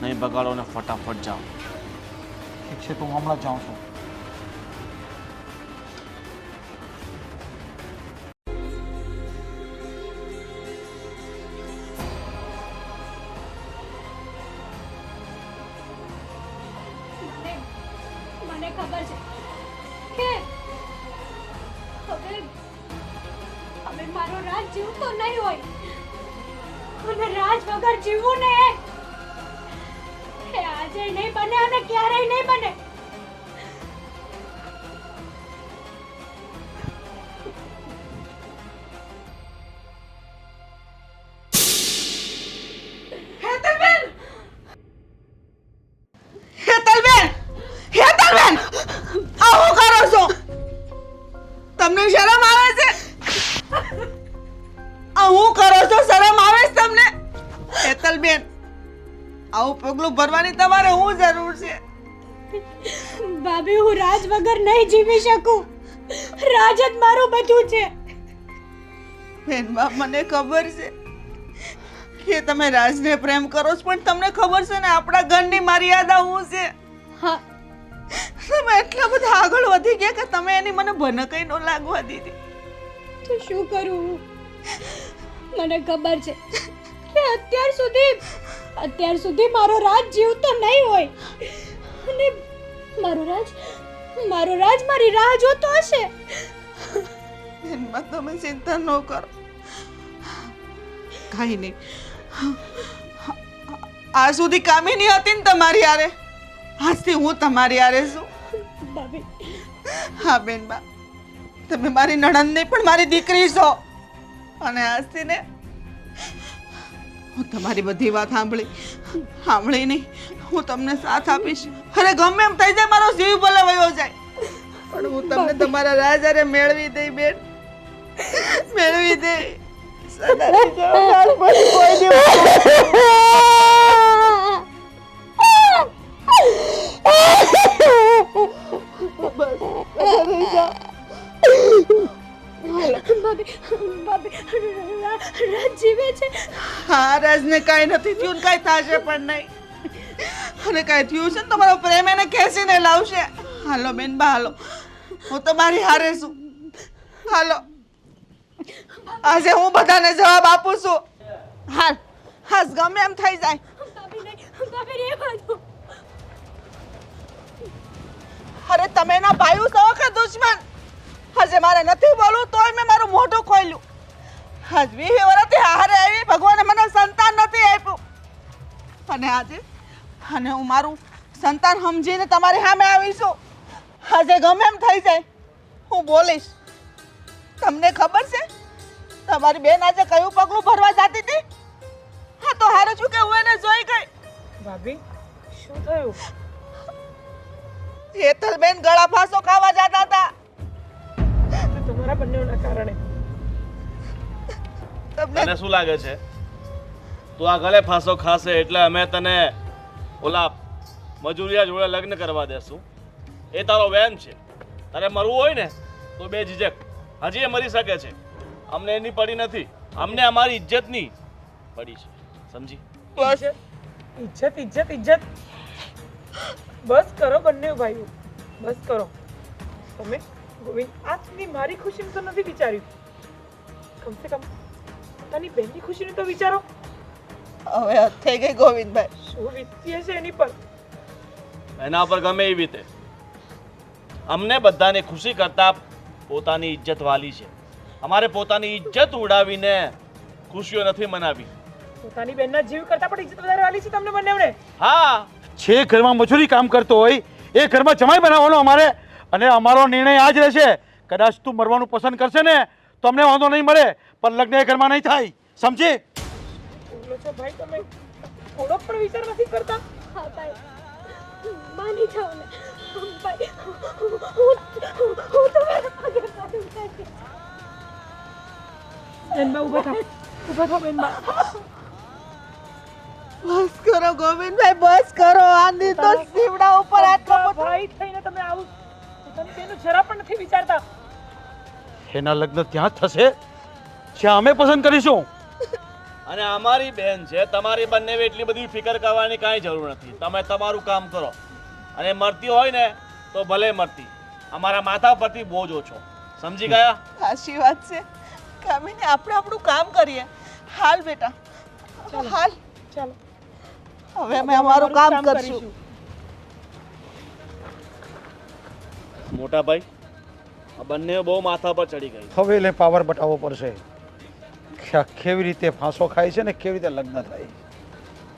નહીં બગાડો ને ફટાફટ જાઓ. ઠીક છે, તો હું હમણાં જ જાઉં છું. મને ખબર છે કે હવે હવે મારો રાજ જીવતો નહીં હોય, અને રાજ વગર જીવવું ને એ આજે નહીં બને અને ક્યારેય નહીં બને. હેતલબેન, હેતલબેન, આ શું કરો છો? તમને શરમ આવે છે? આ શું કરો છો? શરમ આવે છે તમને? હેતલબેન, આવું પગલું ભરવાની તમારે શું જરૂર છે? ભાભી, હું રાજ વગર નહીં જીવી શકું. રાજ જ મારું બધું છે. બેનબા, મને ખબર છે કે તમે રાજને પ્રેમ કરો છો, પણ તમને ખબર છે ને આપણા ઘરની મર્યાદા શું છે? હા, તમે એટલા બધા આગળ વધી ગયા કે તમે એની મને ભનકઈ ન લાગવા દીધી. તો શું કરું હું? મને ખબર છે કે અત્યાર સુધી મારો રાજ જીવતો નહીં હોય, અને મારો રાજ મારી રાહ જોતો હશે. બેનબા, તમે ચિંતા ન કરો, કાંઈ નહીં. આ સુધી કામિની હતી ને તમારી હારે, આજથી હું તમારી હારે છું. ભાભી, હા બેનબા, તમે મારી નણંદ નહીં પણ મારી દીકરી છો, અને આજથી ને હું તમારી બધી વાત સાંભળી નહીં, હું તમને સાથ આપીશ. અરે ગમે એમ થઈ જાય, મારો જીવ ભલે વયો જાય, પણ હું તમને તમારા રાજારે મેળવી દઈ બેન, મેળવી દઈ. સદાની જવાબદાર પછી કોઈ દિવસ રાજ જીવે છે. હા, રાજને કાંઈ નથી થયું ને કાંઈ થશે પણ નહીં, અને કાંઈ થયું છે ને તમારો પ્રેમ એને ખેંચીને લાવશે. હાલો બેનબા, હાલો, હું તમારી હારે છું. હાલો, આજે હું બધાને જવાબ આપું છું. હાલ, હાસ ગમે એમ થઈ જાય. ભાભી, નહીં. ભાભી રહેવા દો. અરે તમે એના ભાઈ છો કે દુશ્મન? હજે મારે નથી બોલવું તોય મેં મારું મોઢું ખોલ્યું. આજ 20 વર્ષથી હારે આવી, ભગવાને મને સંતાન નથી આપ્યું, અને આજે હું મારું સંતાન સમજીને તમારી સામે આવી છું. આજે ગમે એમ થઈ જાય હું બોલીશ. તમને ખબર છે તમારી બેન આજે કયું પગલું ભરવા જતી હતી? હા તો હારું છું કે હું એને જોઈ ગઈ. ભાભી શું થયું? હેતલબેન ગળા ફાંસો ખાવા જતા હતા. તમારા બંનેના કારણે. તને શું લાગે છે તું આ ગળે ફાંસો ખાશે એટલે અમે તને ઓલા મજૂરિયા જોડે લગ્ન કરવા દેશું? એ તારો વહેમ છે. તારે મરવું હોય ને તો બે ઝીઝક હજી એ મરી શકે છે. અમને એની પડી નથી, અમને અમારી ઇજ્જતની પડી છે. સમજી? બસ ઇજ્જત ઇજ્જત ઇજ્જત. બસ કરો બંને ભાઈઓ, બસ કરો. તમે ગોવિંદ આજ સુધી મારી ખુશીનું તો નથી વિચાર્યું. કમસે કમ પોતાની બહેનની ખુશીનું તો વિચારો. હવે હદ થઈ ગઈ ગોવિંદભાઈ. શું વીતતી હશે એની પર. એના પર ગમે એવી રીતે અમને બધાને ખુશી કરતા પોતાની ઇજ્જત વાલી છે. અમારે પોતાની ઇજ્જત ઉડાવીને ખુશીઓ નથી મનાવી. પોતાની બહેનના જીવ કરતા પણ ઇજ્જત વધારે વાલી છે તમને બંનેવને. હા, છે ઘરમાં મજૂરી કામ કરતો હોય એ ઘરમાં જમાઈ બનાવવાનો અમારે, અને અમારો નિર્ણય આ જ રહેશે. કદાચ તું મરવાનું પસંદ કરશે ને તો અમને વાંધો નહીં મળે, પણ લગ્ન એ ઘરમાં નહીં થાય. સમજી? બોલો છો ભાઈ તમે થોડો પણ વિચાર નથી કરતા? હા ભાઈ, માની જાઓ ને ભાઈ. હું તમારા પગે પડું છું. બેનબા ઊભા થાઓ, ઊભા થાઓ બેનબા. બસ કરો ગોવિંદભાઈ, બસ કરો. આની તો સીવડા ઉપર આટલો બધો. ભાઈ થઈને તમે આવું પોતાની બેનનું જરા પણ નથી વિચારતા. એના લગ્ન ત્યાં જ થશે જ્યાં અમે પસંદ કરીશું. અને અમારી બેન છે, તમારી બંને એટલી બધી ફિકર કરવાની કાંઈ જરૂર નથી. તમે તમારું કામ કરો, અને મરતી હોય ને તો ભલે મરતી, અમારા માથા પરથી બોજ ઓછો. સમજી ગયા? સાચી વાત છે કામિની. આપણે આપણું કામ કરીએ. હાલ બેટા, હાલ. ચાલો હવે અમે અમારું કામ કરશું. મોટા ભાઈ, આ બંને બહુ માથા પર ચડી ગઈ. હવે એટલે પાવર બતાવવો પડશે કે આ કેવી રીતે ફાંસો ખાય છે ને કેવી રીતે લગ્ન થાય.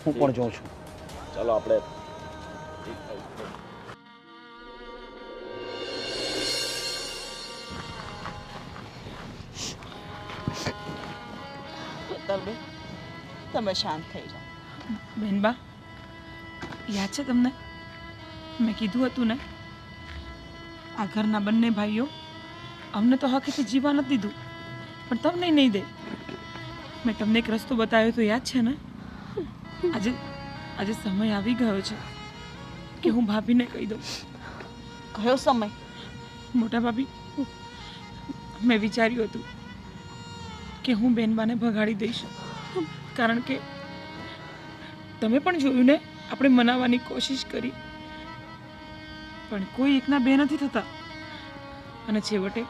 હું પણ જોઉં છું. ચાલો આપણે હેતલબેન, તમે શાંત થઈ જાઓ. બેનબા યાદ છે તમને મેં કીધું હતું ને આ ઘરના બંને ભાઈઓ અમને તો હકીથી જીવવા નથી દીધું, પણ તમને નહીં દે. મેં તમને એક રસ્તો બતાવ્યો તો યાદ છે ને? આજે આજે સમય આવી ગયો છે કે હું ભાભીને કહી દઉં. કયો સમય? મોટા ભાભી, મેં વિચાર્યું હતું કે હું બેનબાને ભગાડી દઈશ, કારણ કે તમે પણ જોયું ને આપણે મનાવવાની કોશિશ કરી, પણ કોઈ એકના બે નથી થતા, અને છેવટે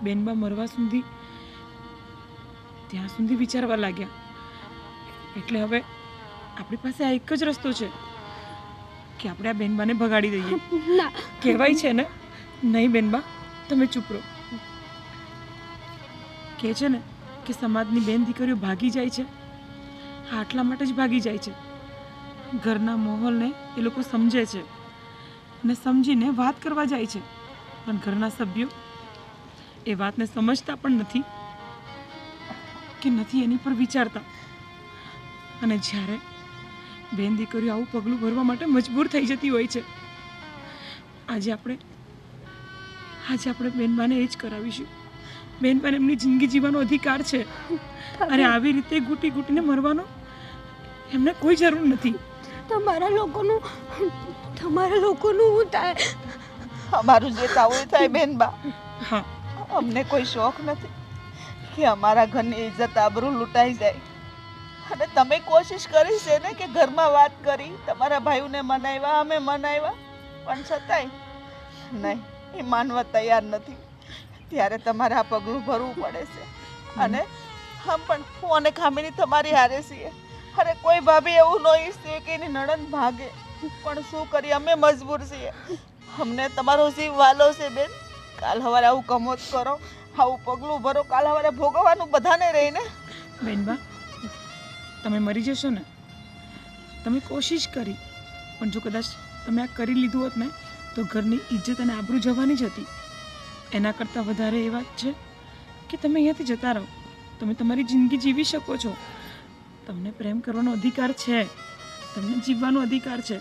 બેનબા મરવા સુધી ત્યાં સુધી વિચારવા લાગ્યા. એટલે હવે આપણી પાસે આ એક જ રસ્તો છે કે આપણે આ બેનબાને ભગાડી દઈએ. ના, કહેવાય છે ને, નહીં બેનબા તમે ચૂપ રહો. કહે છે ને કે સમાજની બેન દીકરીઓ ભાગી જાય છે, હા આટલા માટે જ ભાગી જાય છે. ઘરના માહોલને એ લોકો સમજે છે અને સમજીને વાત કરવા જાય છે, પણ ઘરના સભ્યો એ વાતને સમજતા પણ નથી કે નથી એની પર વિચારતા. અને જ્યારે બેન દીકરીઓ આવું પગલું ભરવા માટે મજબૂર થઈ જતી હોય છે, આજે આપણે બેનબાને એ જ કરાવીશું. બેનબાને એમની જિંદગી જીવવાનો અધિકાર છે, અને આવી રીતે ઘૂંટી ઘૂંટીને મરવાનો એમને કોઈ જરૂર નથી. તમારા લોકોનું શું થાય? અમારું જે થવું એ થાય બેનબા. હા, અમને કોઈ શોખ નથી કે અમારા ઘરની ઇજ્જત આબરૂ લૂંટાઈ જાય. અને તમે કોશિશ કરી છે ને કે ઘરમાં વાત કરી, તમારા ભાઈઓને મનાવ્યા, અમે મનાવ્યા, પણ છતાંય નહીં, એ માનવા તૈયાર નથી. ત્યારે તમારે આ પગલું ભરવું પડે છે. અને હમ પણ હું અને ખામીની તમારી હારે છીએ. અરે કોઈ ભાભી એવું ન ઈચ્છે કે એની નણંદ ભાગે, પણ શું કરીએ, અમે મજબૂર છીએ. અમને તમારો જીવ વાલો છે બેન. કાલ સવારે આવું કમોત કરો, આવું પગલું ભરો, કાલ સવારે ભોગવવાનું બધાને રહીને. બેનબા, તમે મરી જશો ને? તમે કોશિશ કરી, પણ જો કદાચ તમે આ કરી લીધું હોત ને તો ઘરની ઇજ્જત અને આબરૂ જવાની જ હતી. એના કરતાં વધારે એ વાત છે કે તમે અહીંયાથી જતા રહો. તમે તમારી જિંદગી જીવી શકો છો. તમને પ્રેમ કરવાનો અધિકાર છે, તમને જીવવાનો અધિકાર છે.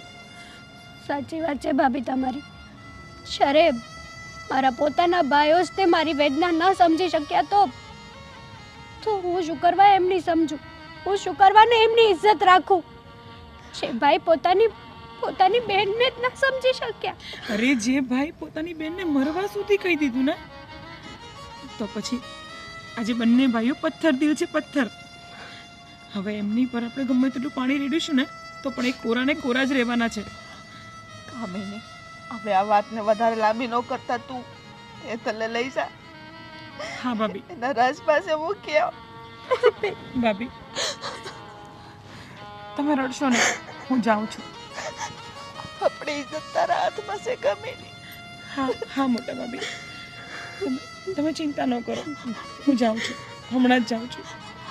સાચી વાત છે ભાભી તમારી. શરે મારા પોતાના ભાઈઓ જ તે મારી વેદના ન સમજી શક્યા તો હું શું કરવા એમની સમજું? હું શું કરવાને એમની ઇજ્જત રાખું? જે ભાઈ પોતાની બહેનને જ ન સમજી શક્યા. અરે જે ભાઈ પોતાની બેનને મરવા સુધી કહી દીધું ને, તો પછી આજે બંને ભાઈઓ પથ્થર દિલ છે, પથ્થર. હવે એમની પર આપણે ગમે તેટલું પાણી રેડીશું ને તો પણ એ કોરાને કોરા જ રહેવાના છે. કામિની, હવે આ વાતને વધારે લાંબી ન કરતા તું એ તલે લઈ જા. હા ભાભી. એના રાજ પાસે મૂકી આવ. ભાભી, તમે રડશો ને, હું જાઉં છું. આપણી ઇજ્જત તારા હાથમાં છે કામિની. હા હા મોટા ભાભી, તમે ચિંતા ન કરો. હું જાઉં છું, હમણાં જ જાઉં છું.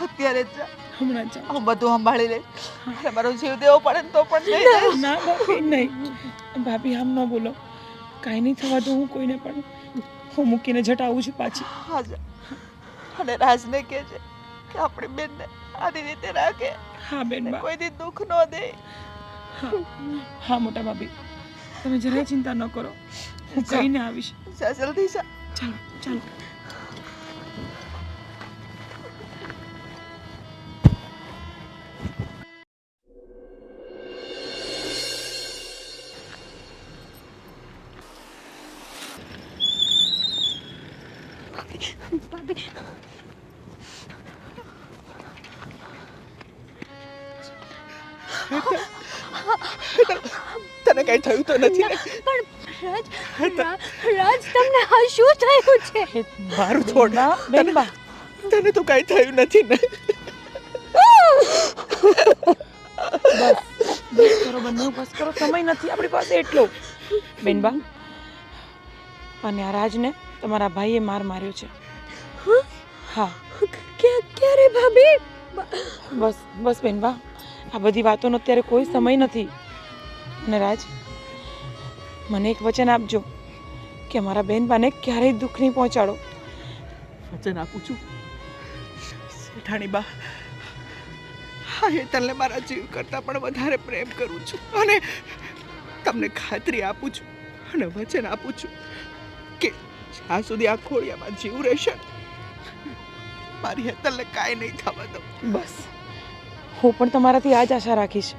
અત્યારે જ જા. હમણાં જ જાઉં. હું બધું સંભાળી લઈશ. અને મારો જીવ દેવો પડે ને તો પણ નહીં દઈશ. ના ભાભી નહીં. ભાભી આમ ન બોલો. કાંઈ નહીં થવા દઉં હું કોઈને પણ. હું મૂકીને જટ આવું છું પાછી. હા જા. અને રાજને કહેજે કે આપણી બેનને આની રીતે રાખે. હા બેનબા. કોઈ દી દુઃખ ન દે. હા મોટા ભાભી, તમે જરાય ચિંતા ન કરો. હું કહીને આવીશ. જા જલ્દી જા. ચાલો ચાલો. ભાભી તને કઈ થયું તો નથી ને? પણ રાજ તમને આ શું થયું છે? મારું છોડ. બેનબા, તને તો કઈ થયું નથી ને? બસ કરો બંને, બસ કરો. સમય નથી આપણી પાસે એટલો. બેનબા, અને આ રાજને તમારા ભાઈએ માર્યો છે. હા. ક્યારે ભાભી? બસ બસ બેનબા, આ બધી વાતોનો અત્યારે કોઈ સમય નથી. અને રાજ, મને એક વચન આપજો કે અમારા બેનબાને ક્યારેય દુઃખ નહીં પહોંચાડો. વચન આપું છું શેઠાણી બા. હા, એ તને મારા જીવ કરતાં પણ વધારે પ્રેમ કરું છું. અને તમને ખાતરી આપું છું અને વચન આપું છું કે જ્યાં સુધી આ ખોડિયામાં જીવ રહેશે મારી હેતલને કાંઈ નહીં થવા દઉં. બસ હું પણ તમારાથી આ જ આશા રાખીશ.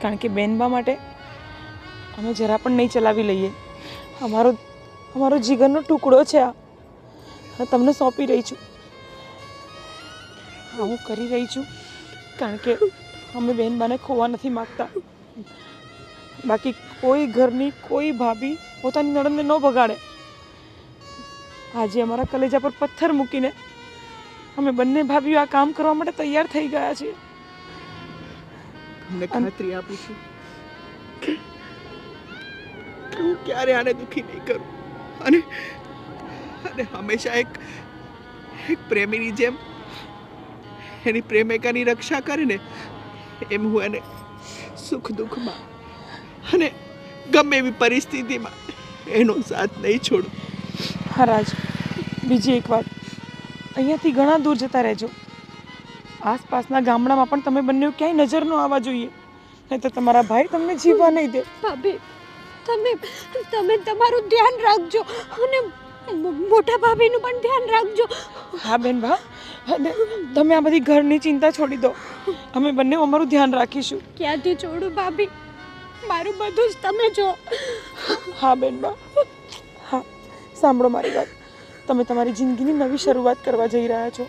કારણ કે બેનબા માટે અમે જરા પણ નહીં ચલાવી લઈએ. અમારો જીગરનો ટુકડો છે આ. તમને સોંપી રહી છું. હા, હું કરી રહી છું કારણ કે અમે બેનબાને ખોવા નથી માગતા. બાકી કોઈ ઘરની કોઈ ભાભી પોતાની નણંદને ન બગાડે. આજે અમારા કલેજા પર પથ્થર મૂકીને અમે બંને ભાભીઓ આ કામ કરવા માટે તૈયાર થઈ ગયા છીએ. તમને ખાતરી આપું છું કે હું ક્યારે આને દુઃખી નહીં કરું. અને હંમેશા એક પ્રેમીની જેમ એની પ્રેમિકાની રક્ષા કરે ને એમ હું એને સુખ દુઃખમાં અને ગમે એવી પરિસ્થિતિમાં એનો સાથ નહીં છોડું. હા રાજ, બીજી એક વાત, અહીંયાથી ઘણા દૂર જતા રહેજો. આસપાસના ગામડામાં પણ તમે બંને ક્યાંય નજર ન આવવા જોઈએ, નહીં તો તમારા ભાઈ તમને જીવવા નહીં દે. ભાભી, તમે તમારું ધ્યાન રાખજો અને મોટા ભાભીનું પણ ધ્યાન રાખજો. હા બેન ભા, અને તમે આ બધી ઘરની ચિંતા છોડી દો. અમે બંને અમારું ધ્યાન રાખીશું. ક્યાંથી છોડું ભાભી? મારું બધું જ તમે જો. હા બેન બા, હા સાંભળો મારી વાત. તમે તમારી જિંદગીની નવી શરૂઆત કરવા જઈ રહ્યા છો,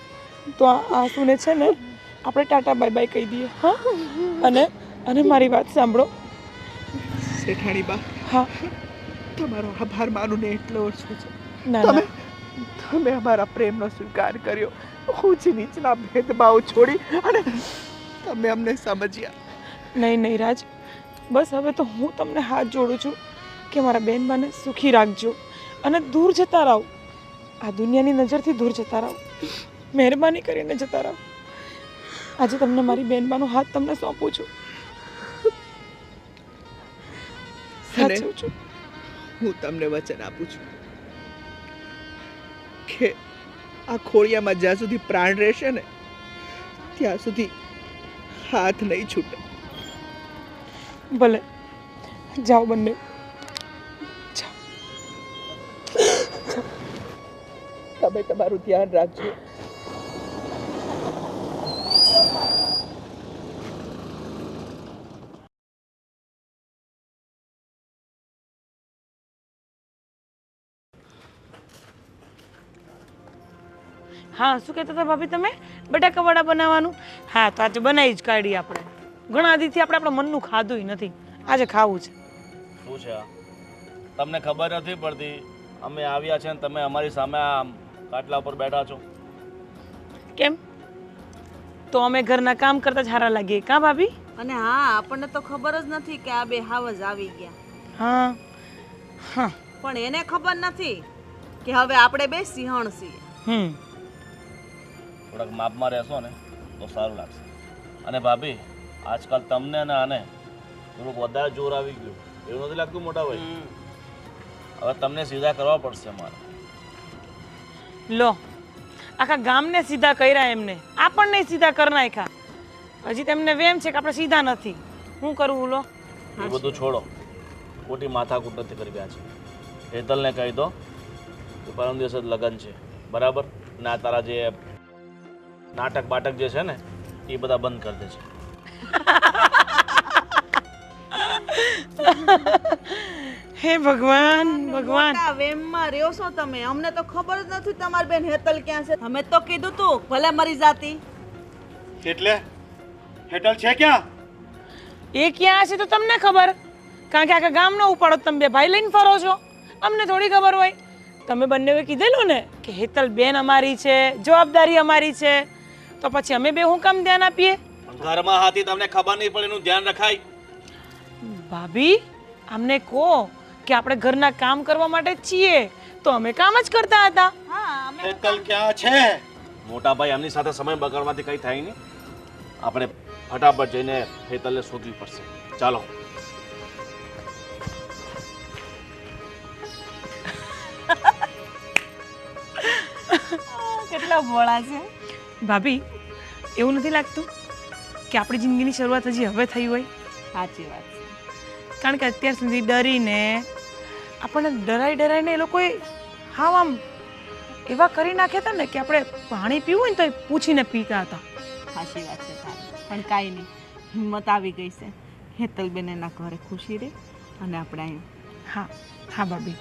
તો આ આંસુને છે ને આપણે ટાટા બાય બાય કહી દઈએ. હા, અને મારી વાત સાંભળો શેઠાણી બા. હા, તમારો આભાર માનું ને એટલો ઓછો છે. ના તમે અમારા પ્રેમનો સ્વીકાર કર્યો. ઊંચ નીચના ભેદભાવ છોડી અને તમે અમને સમજ્યા. નહીં નહીં રાજ, બસ હવે તો હું તમને હાથ જોડું છું કે મારા બેનબાને સુખી રાખજો અને દૂર જતા રહો. આ દુનિયાની નજરથી દૂર જતા રહો. મહેરબાની કરીને જતા રહો. આજે તમને મારી બેનબાનો હાથ તમને સોંપું છું. સાચું છું. હું તમને વચન આપું છું કે આ ખોળિયામાં જ્યાં સુધી પ્રાણ રહેશે ને ત્યાં સુધી હાથ નહીં છૂટે. ભલે જાઓ બંને. તમે તમારું ધ્યાન રાખજો. હા, શું કહેતા હતા ભાભી તમે? બટાકા વડા બનાવવાનું? હા, તો આજે બનાવી જ કાઢીએ આપણે. ઘણા દીથી આપણે આપણા મનનું ખાધું નથી, આજે ખાવું છે. શું છે આ? તમને ખબર નથી પડતી અમે આવ્યા છે ને તમે અમારી સામે આ કાટલા ઉપર બેઠા છો. કેમ? તો અમે ઘરના કામ કરતા જ સારા લાગીએ કાં ભાભી? અને હા, આપણને તો ખબર જ નથી કે આ બે હાવજ આવી ગયા. હા હા. પણ એને ખબર નથી કે હવે આપણે બે સિંહણ છીએ. થોડાક માપમાં રહેશો ને તો સારું લાગશે. અને ભાભી, આજકાલ તમને અને આને થોડુંક વધારે જોર આવી ગયું એવું નથી લાગતું મોટા ભાઈ? હવે તમને સીધા કરવા પડશે મારે. લો, આખા ગામને સીધા કર્યા એમને, આપણને સીધા કરી નાખ્યા. હજી તેમને વેમ છે કે આપણે સીધા નથી. શું કરવું? લો, એ બધું છોડો, ખોટી માથાકૂટ નથી કરી રહ્યા છે. હેતલને કહી દો કે પરમ દિવસે જ લગ્ન છે, બરાબર? ને આ તારા જે નાટક બાટક જે છે ને એ બધા બંધ કરી દે છે. હે ભગવાન ભગવાન. મોટા વેમમાં રહ્યો છો તમે. અમને તો ખબર જ નથી તમારી બેન હેતલ ક્યાં છે. અમે તો કીધું તું ભલે મરી જાતી. એટલે હેટલ છે ક્યાં? એ ક્યાં છે તો તમને ખબર? કારણ કે આખા ગામનો ઉપાડો તમે બે ભાઈ લઈને ફરો છો. અમને થોડી ખબર હોય? તમે બંનેએ કીધેલું ને કે હેતલ બેન અમારી છે, જવાબદારી અમારી છે, તો પછી અમે બે હું કામ ધ્યાન આપીએ? ઘરમાં હાથી તમને ખબર નહીં પડે એનું ધ્યાન રખાય. ભાભી, અમને કહો કે આપણે ઘરના કામ કરવા માટે જ છીએ, તો અમે કામ જ કરતા હતા. હેતલ ક્યાં છે? મોટા ભાઈ, એમની સાથે સમય બગાડવાથી કંઈ થાય નહીં. આપણે ફટાફટ જઈને હેતલને શોધવી પડશે. ચાલો. કેટલા ભોળા છે ભાભી. એવું નથી લાગતું કે આપણી જિંદગીની શરૂઆત હજી હવે થઈ હોય? સાચી વાત છે. કારણ કે અત્યાર સુધી ડરીને આપણને ડરાઈને એ લોકોએ હાવ આમ એવા કરી નાખ્યા હતા ને કે આપણે પાણી પીવું હોય ને તો એ પૂછીને પીતા હતા. સાચી વાત છે તારી. પણ કાંઈ નહીં, હિંમત આવી ગઈ છે. હેતલબેન એના ઘરે ખુશી રહે અને આપણે અહીંયા. હા હા ભાભી,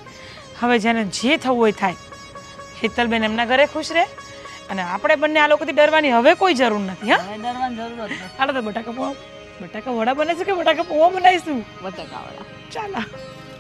હવે જેને જે થવું હોય થાય. હેતલબેન એમના ઘરે ખુશ રહે અને આપણે બંને આ લોકોથી ડરવાની હવે કોઈ જરૂર નથી. હા, હવે ડરવાની જરૂર જ નથી. હાલો તો બટાકા વડા બને છે કે બટાકા પૌવા બનાવીશું? બટાકા વડા. ચાલો.